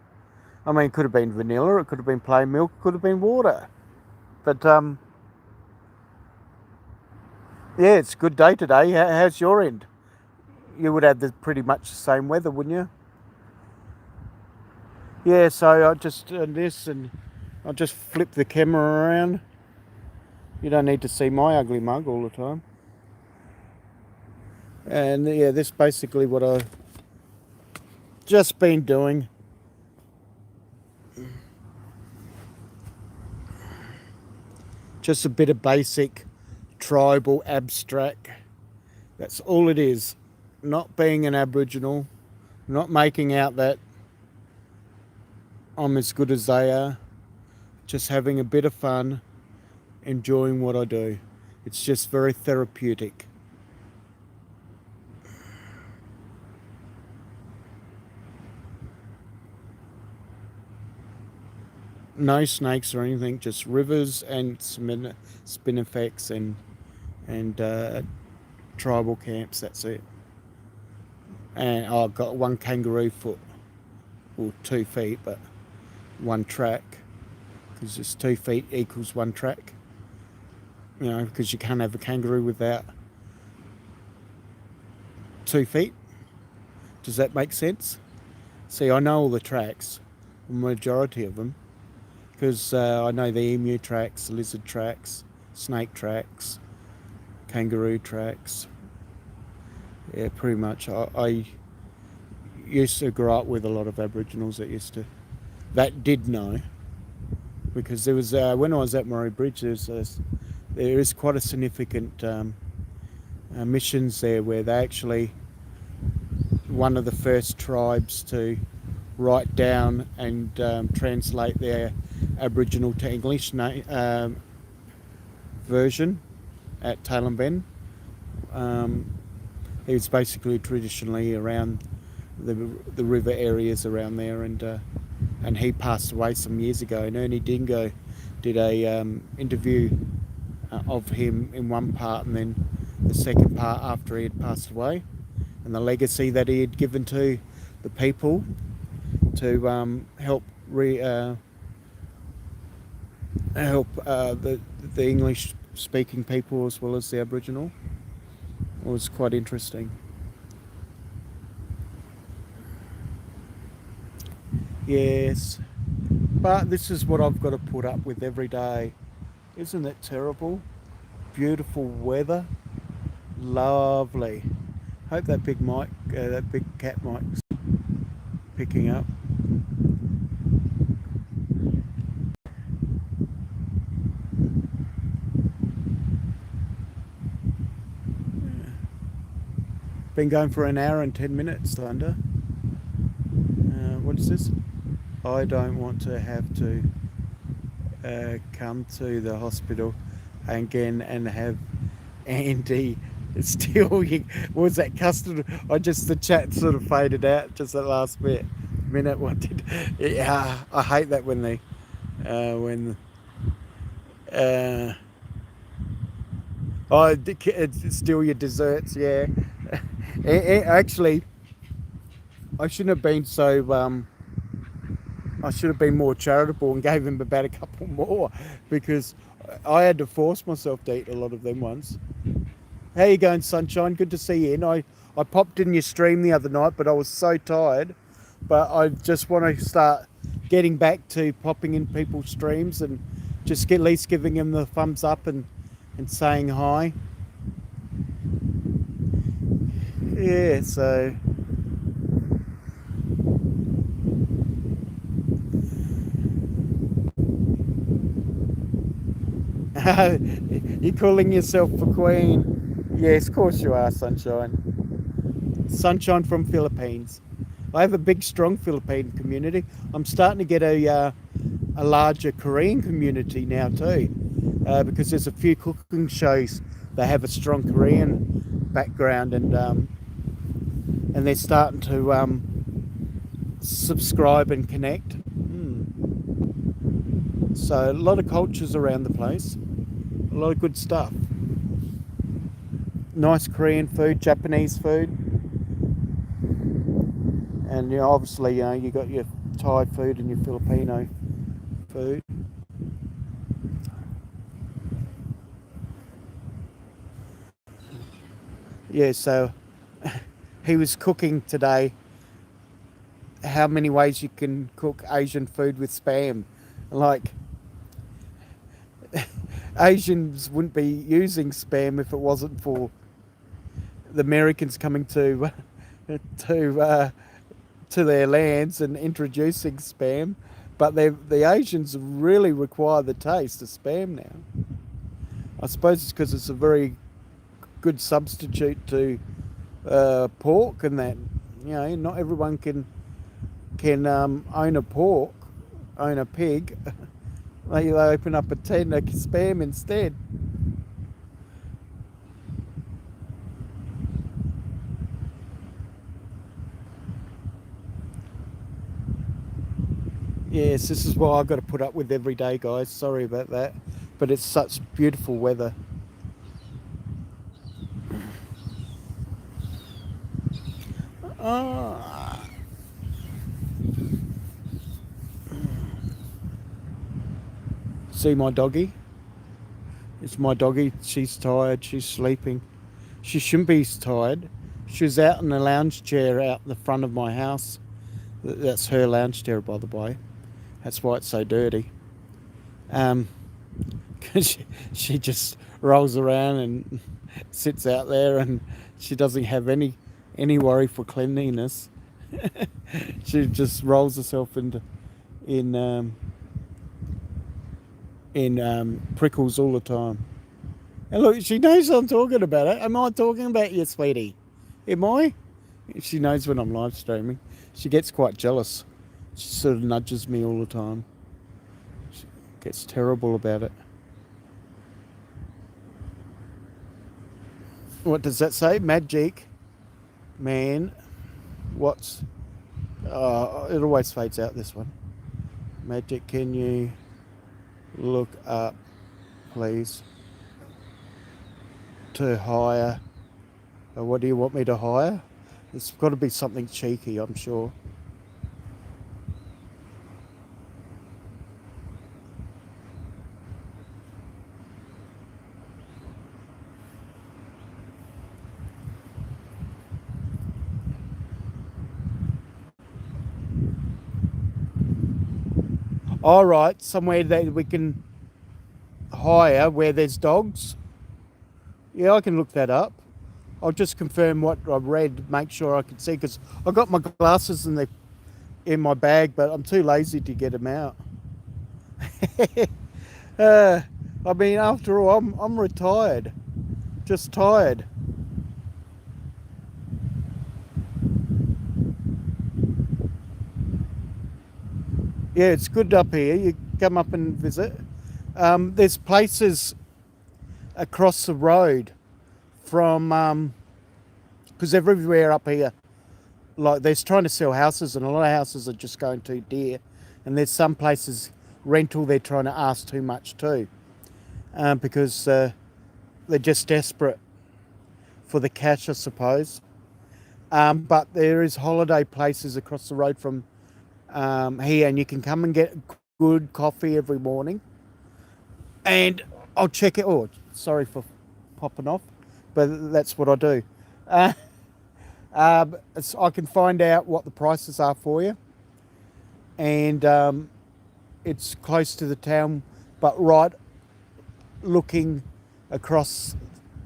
I mean, it could have been vanilla, it could have been plain milk, it could have been water. But yeah, it's a good day today. How's your end? You would have pretty much the same weather, wouldn't you? Yeah, so I just this, and I'll just flip the camera around. You don't need to see my ugly mug all the time. And yeah, this is basically what I've just been doing. Just a bit of basic tribal abstract. That's all it is. Not being an Aboriginal, not making out that I'm as good as they are. Just having a bit of fun, enjoying what I do. It's just very therapeutic. No snakes or anything, just rivers and spinifex and tribal camps. That's it. And I've got one kangaroo foot, or 2 feet, but 1 track, because just 2 feet equals 1 track. You know, because you can't have a kangaroo without 2 feet. Does that make sense? See, I know all the tracks, the majority of them, because I know the emu tracks, lizard tracks, snake tracks, kangaroo tracks. Yeah, pretty much. I used to grow up with a lot of Aboriginals that did know, because there was when I was at Murray Bridge, there is quite a significant missions there where they actually one of the first tribes to write down and translate their Aboriginal to English version at Tailem Bend. He was basically traditionally around the river areas around there, and he passed away some years ago. And Ernie Dingo did a interview of him in one part, and then the second part after he had passed away, and the legacy that he had given to the people to help the English speaking people as well as the Aboriginal. It was quite interesting. Yes, but this is what I've got to put up with every day. Isn't it terrible? Beautiful weather, Lovely. Hope that big mic, that big cat mic's picking up. Been going for an hour and 10 minutes, Thunder. What is this? I don't want to have to come to the hospital again and have Andy steal. Was that custard? The chat sort of faded out just that last minute. What did? Yeah, I hate that when they steal your desserts. Yeah, actually, I shouldn't have been so. I should have been more charitable and gave him about a couple more, because I had to force myself to eat a lot of them once. How you going, Sunshine? Good to see you in. I popped in your stream the other night, but I was so tired. But I just want to start getting back to popping in people's streams and just at least giving them the thumbs up and saying hi. Yeah, so... You're calling yourself a queen? Yes, of course you are, Sunshine. Sunshine from Philippines. I have a big, strong Philippine community. I'm starting to get a larger Korean community now too, because there's a few cooking shows that have a strong Korean background, and they're starting to subscribe and connect. So a lot of cultures around the place, a lot of good stuff. Nice Korean food, Japanese food, and obviously you got your Thai food and your Filipino food. Yeah, so he was cooking today how many ways you can cook Asian food with spam. Like, Asians wouldn't be using spam if it wasn't for the Americans coming to their lands and introducing spam. But the Asians really require the taste of spam now. I suppose it's because it's a very good substitute to pork, and that not everyone can own a pork, own a pig. They open up a tent of spam instead. Yes, this is what I've got to put up with every day, guys. Sorry about that, but it's such beautiful weather. See my doggy? It's my doggy. She's tired. She's sleeping. She shouldn't be tired. She was out in the lounge chair out in the front of my house. That's her lounge chair, by the way. That's why it's so dirty. Because she just rolls around and sits out there, and she doesn't have any worry for cleanliness. She just rolls herself in prickles all the time. And look, she knows I'm talking about it. Am I talking about you, sweetie? Am I? She knows when I'm live streaming. She gets quite jealous. She sort of nudges me all the time. She gets terrible about it. What does that say? Magic man. What's... it always fades out, this one. Magic, can you look up, please, to hire? What do you want me to hire? It's got to be something cheeky, I'm sure. All right, somewhere that we can hire where there's dogs. Yeah, I can look that up. I'll just confirm what I read, make sure I can see, because I got my glasses in my bag, but I'm too lazy to get them out. uh, I mean, after all, I'm retired, just tired. Yeah, it's good up here. You come up and visit. There's places across the road from, because everywhere up here, like they're trying to sell houses, and a lot of houses are just going too dear, and there's some places rental they're trying to ask too much too, because they're just desperate for the cash, I suppose. But there is holiday places across the road from here, and you can come and get good coffee every morning. And I'll check it. Oh, sorry for popping off, but that's what I do. So I can find out what the prices are for you, and it's close to the town, but right looking across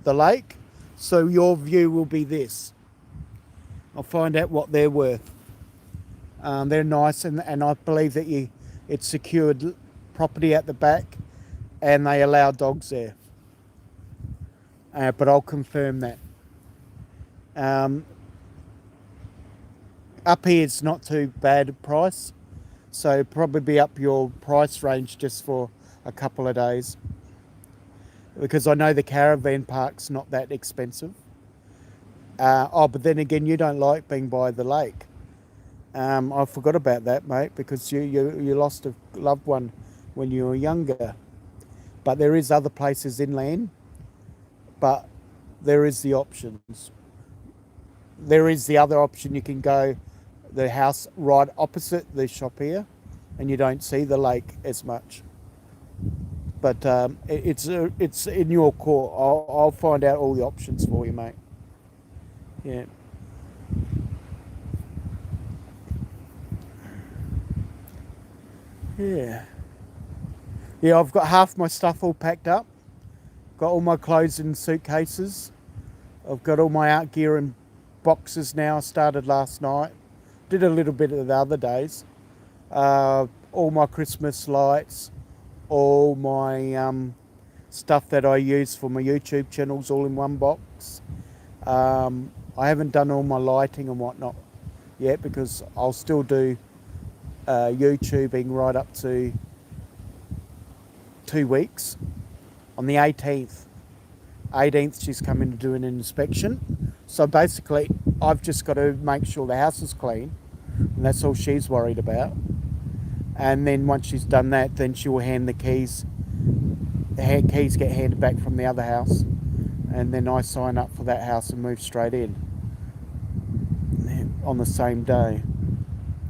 the lake. So your view will be this. I'll find out what they're worth. They're nice, and I believe that it's secured property at the back, and they allow dogs there. But I'll confirm that. Up here it's not too bad a price, so probably be up your price range just for a couple of days, because I know the caravan park's not that expensive. But then again, you don't like being by the lake. I forgot about that, mate, because you lost a loved one when you were younger. But there is other places inland, but there is the options. There is the other option, you can go the house right opposite the shop here, and you don't see the lake as much. But it's in your court. I'll find out all the options for you, mate. Yeah. Yeah. Yeah, I've got half my stuff all packed up. Got all my clothes in suitcases. I've got all my art gear in boxes now. I started last night. Did a little bit of the other days. All my Christmas lights, all my stuff that I use for my YouTube channels, all in one box. I haven't done all my lighting and whatnot yet, because I'll still do YouTubing right up to 2 weeks. On the 18th she's coming to do an inspection. So basically I've just got to make sure the house is clean, and that's all she's worried about. And then once she's done that, then she will hand the keys. The keys get handed back from the other house, and then I sign up for that house and move straight in on the same day.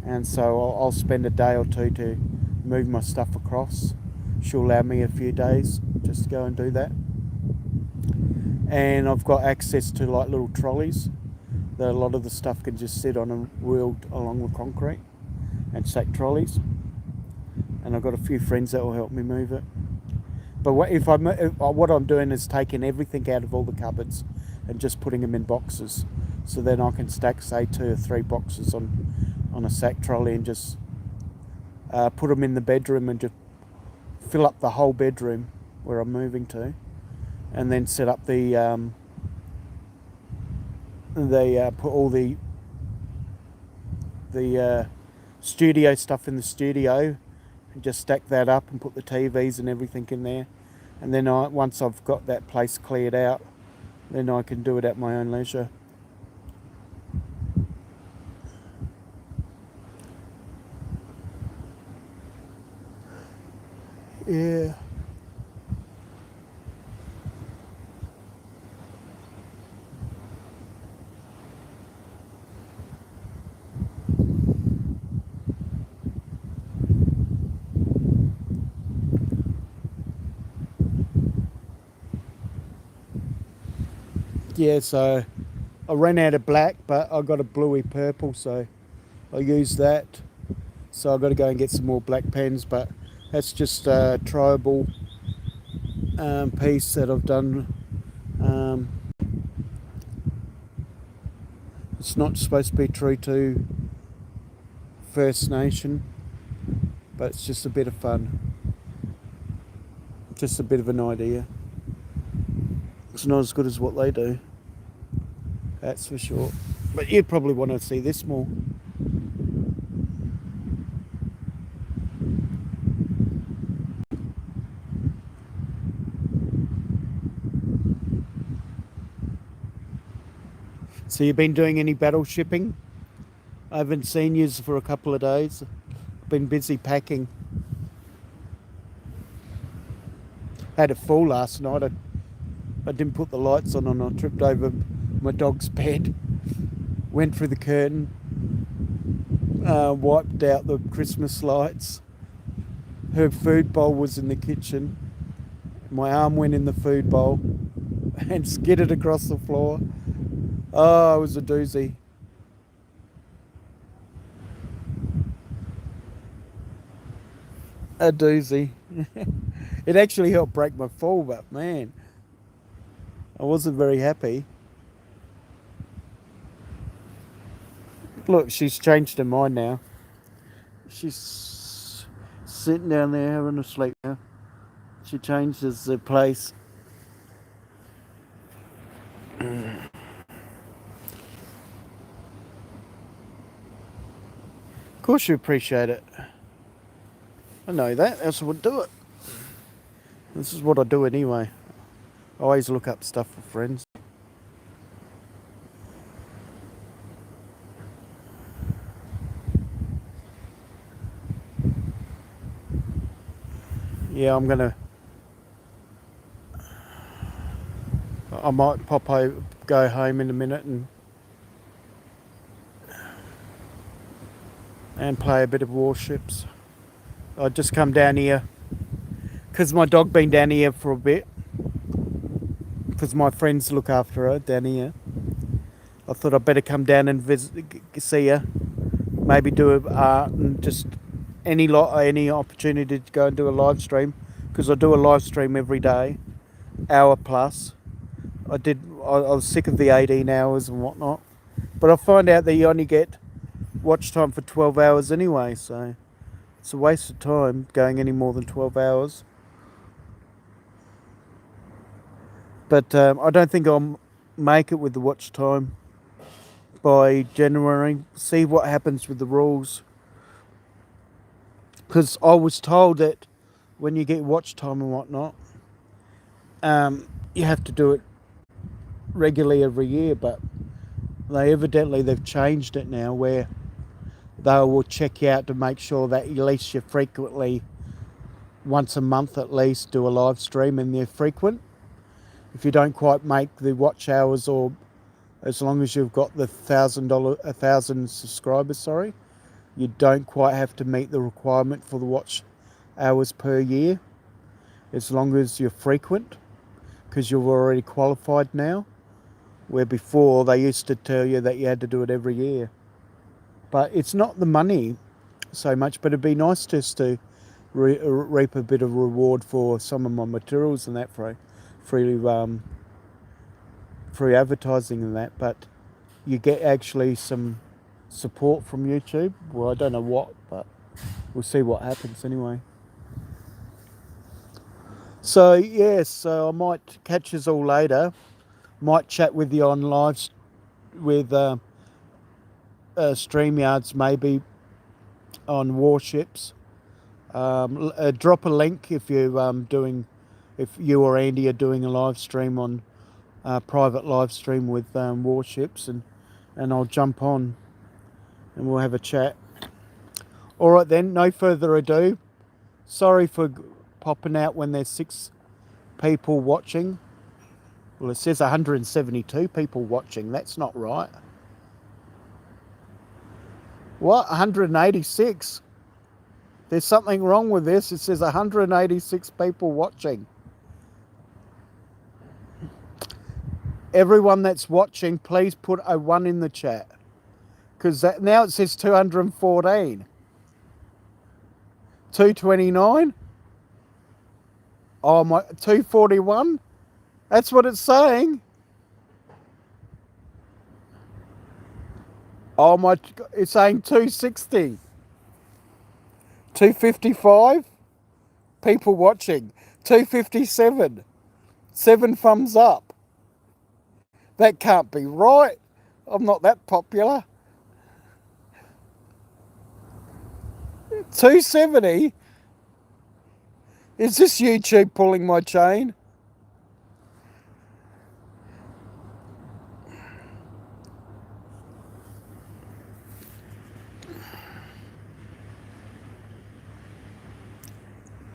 And so I'll spend a day or two to move my stuff across. She'll allow me a few days just to go and do that. And I've got access to like little trolleys that a lot of the stuff can just sit on and wheeled along the concrete, and sack trolleys. And I've got a few friends that will help me move it. But what I'm doing is taking everything out of all the cupboards and just putting them in boxes. So then I can stack, say, 2 or 3 boxes on a sack trolley, and just put them in the bedroom, and just fill up the whole bedroom where I'm moving to, and then set up put all the studio stuff in the studio, and just stack that up and put the TVs and everything in there. And then once I've got that place cleared out, then I can do it at my own leisure. Yeah. Yeah, so I ran out of black, but I got a bluey purple, so I used that. So I've got to go and get some more black pens, but that's just a tribal piece that I've done It's not supposed to be true to First Nation, but it's just a bit of fun. Just a bit of an idea. It's not as good as what they do. That's for sure. But you'd probably want to see this more. So you've been doing any battleshipping? I haven't seen you for a couple of days. Been busy packing. Had it full last night. I didn't put the lights on and I tripped over my dog's bed. Went through the curtain. Wiped out the Christmas lights. Her food bowl was in the kitchen. My arm went in the food bowl and skidded across the floor. Oh, it was a doozy. A doozy. It actually helped break my fall, but man, I wasn't very happy. Look, she's changed her mind now. She's sitting down there having a sleep now. She changes the place. Of course you appreciate it. I know that. That's what I do it. This is what I do anyway. I always look up stuff for friends. Yeah, I might go home in a minute and play a bit of Warships. I just come down here because my dog been down here for a bit because my friends look after her down here. I thought I'd better come down and see her, maybe do and just any opportunity to go and do a live stream, because I do a live stream every day, hour plus. I was sick of the 18 hours and whatnot, but I find out that you only get watch time for 12 hours anyway, so it's a waste of time going any more than 12 hours. But I don't think I'll make it with the watch time by January. See what happens with the rules. Because I was told that when you get watch time and whatnot, you have to do it regularly every year, but they've changed it now where they will check you out to make sure that at least you frequently, once a month at least, do a live stream, and they're frequent. If you don't quite make the watch hours, or as long as you've got the 1,000 subscribers, you don't quite have to meet the requirement for the watch hours per year, as long as you're frequent, because you've already qualified now, where before they used to tell you that you had to do it every year. But it's not the money so much, but it'd be nice just to reap a bit of reward for some of my materials and that free advertising and that. But you get actually some support from YouTube. Well, I don't know what, but we'll see what happens anyway. So so I might catch us all later. Might chat with you on live with StreamYards, maybe on Warships. Drop a link if you or Andy are doing a live stream on private live stream with Warships, and I'll jump on and we'll have a chat. All right then, no further ado. Sorry for popping out when there's 6 people watching. Well, it says 172 people watching. That's not right. What? 186? There's something wrong with this. It says 186 people watching. Everyone that's watching, please put a 1 in the chat. Because now it says 214. 229? Oh my, 241? That's what it's saying. Oh my, it's saying 260. 255 people watching. 257. 7 thumbs up. That can't be right. I'm not that popular. 270? Is this YouTube pulling my chain?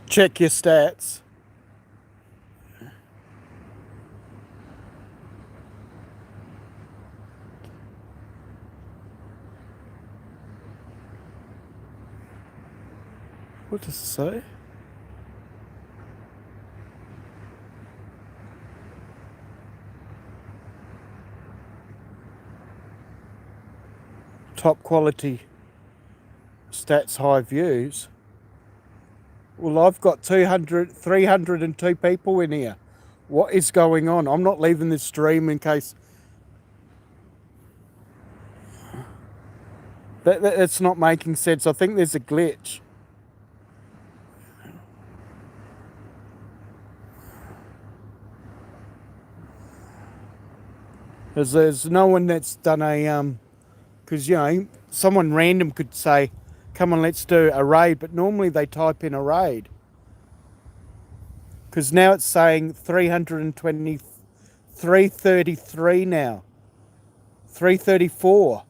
Check your stats. What does it say? Top quality stats, high views. Well, I've got 302 people in here. What is going on? I'm not leaving this stream in case... That's not making sense. I think there's a glitch. There's no one that's done a... Because, you know, someone random could say, come on, let's do a raid. But normally they type in a raid. Because now it's saying 320, 333 now. 334.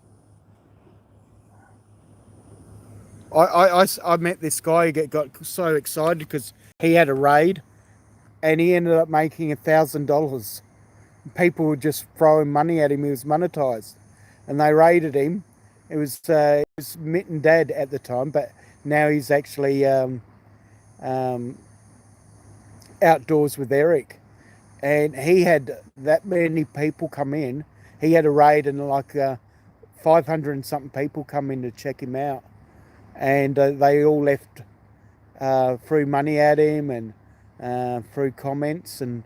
I met this guy who got so excited because he had a raid and he ended up making $1,000. People were just throwing money at him. He was monetized. And they raided him. It was Mitt and Dad at the time, but now he's actually outdoors with Eric. And he had that many people come in. He had a raid and like 500 and something people come in to check him out. And they all left threw money at him and threw comments and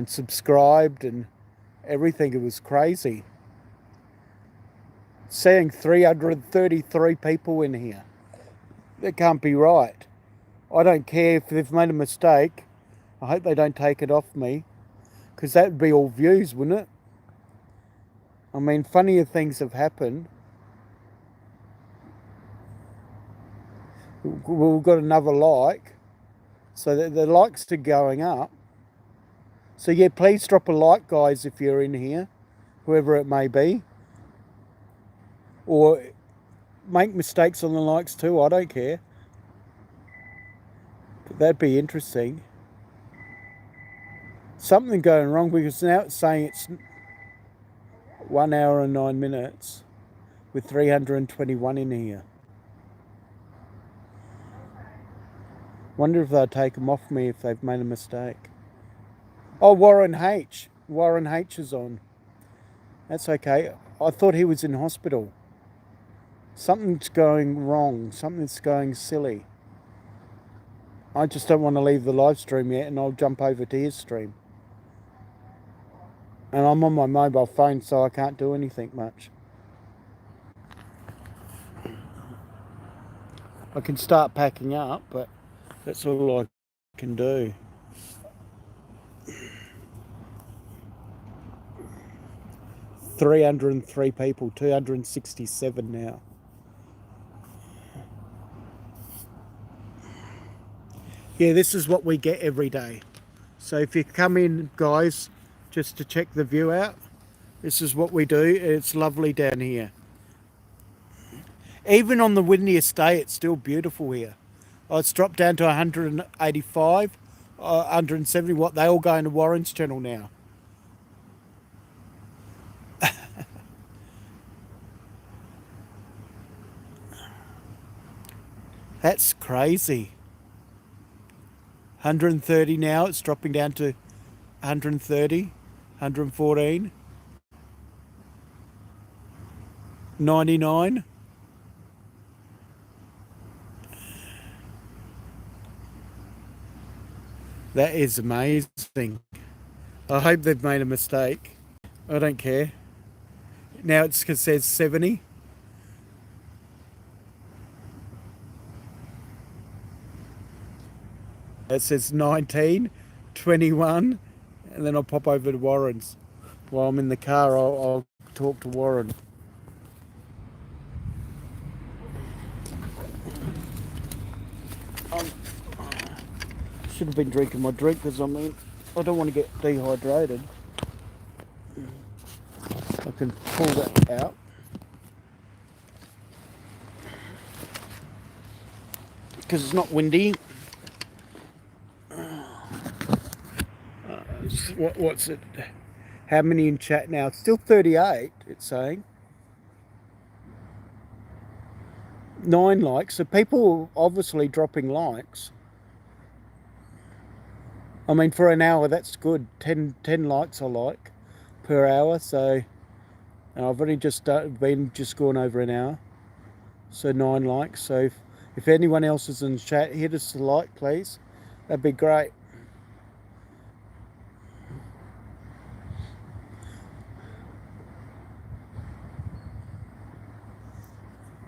subscribed and everything. It was crazy. Seeing 333 people in here. That can't be right. I don't care if they've made a mistake. I hope they don't take it off me. Because that would be all views, wouldn't it? I mean, funnier things have happened. We've got another like. So the likes are going up. So yeah, please drop a like, guys, if you're in here. Whoever it may be. Or make mistakes on the likes too, I don't care. But that'd be interesting. Something going wrong because now it's saying it's 1 hour and 9 minutes with 321 in here. Wonder if they'll take them off me if they've made a mistake. Oh, Warren H. Warren H is on. That's okay. I thought he was in hospital. Something's going wrong. Something's going silly. I just don't want to leave the live stream yet and I'll jump over to his stream. And I'm on my mobile phone so I can't do anything much. I can start packing up, but that's all I can do. $303 people, 267 now. Yeah, this is what we get every day. So if you come in, guys, just to check the view out, this is what we do. It's lovely down here. Even on the windiest day, it's still beautiful here. Oh, it's dropped down to 185, 170. What, they all go into Warren's channel now. That's crazy. 130 now, it's dropping down to 130, 114, 99. That is amazing. I hope they've made a mistake. I don't care. Now it says 70. It says 19, 21, and then I'll pop over to Warren's. While I'm in the car, I'll talk to Warren. Should have been drinking my drink because I don't want to get dehydrated. I can pull that out. Because it's not windy. What's it? How many in chat now? It's still 38, it's saying. 9 likes. So people are obviously dropping likes. I mean, for an hour, that's good. 10 likes I like per hour. So I've only just gone over an hour. So 9 likes. So if anyone else is in the chat, hit us a like, please. That'd be great.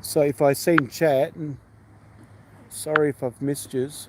So if I see chat, and sorry if I've missed yous.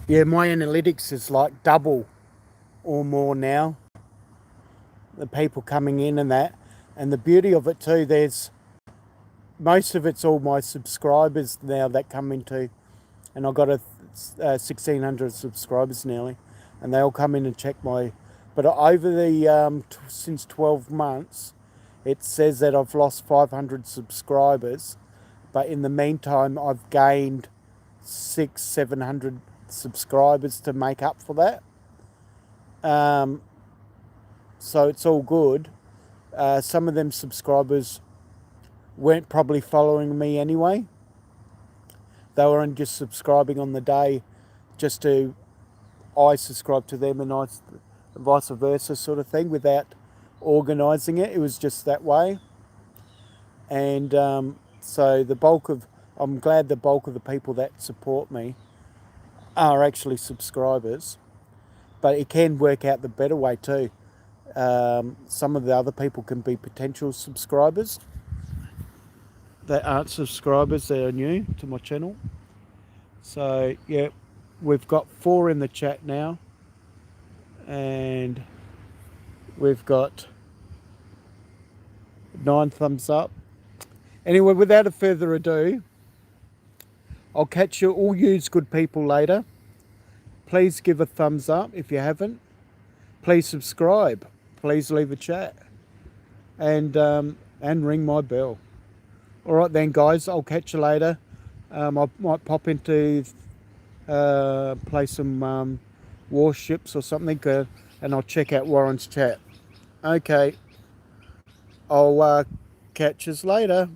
Yeah, my analytics is like double or more now. The people coming in and that. And the beauty of it too, most of it's all my subscribers now that come into, and I've got 1,600 subscribers nearly, and they all come in and check but over the, since 12 months, it says that I've lost 500 subscribers, but in the meantime, I've gained 700 subscribers to make up for that. So it's all good. Some of them subscribers weren't probably following me anyway. They were just subscribing on the day just to I subscribe to them and vice versa sort of thing without organising it. It was just that way. And so I'm glad the bulk of the people that support me are actually subscribers. But it can work out the better way too. Some of the other people can be potential subscribers. They aren't subscribers, they're new to my channel. So yeah, we've got 4 in the chat now. And we've got 9 thumbs up. Anyway, without further ado, I'll catch you all yous good people later. Please give a thumbs up if you haven't. Please subscribe. Please leave a chat. And ring my bell. All right then, guys. I'll catch you later. I might pop into play some warships or something, and I'll check out Warren's chat. Okay. I'll catch us later.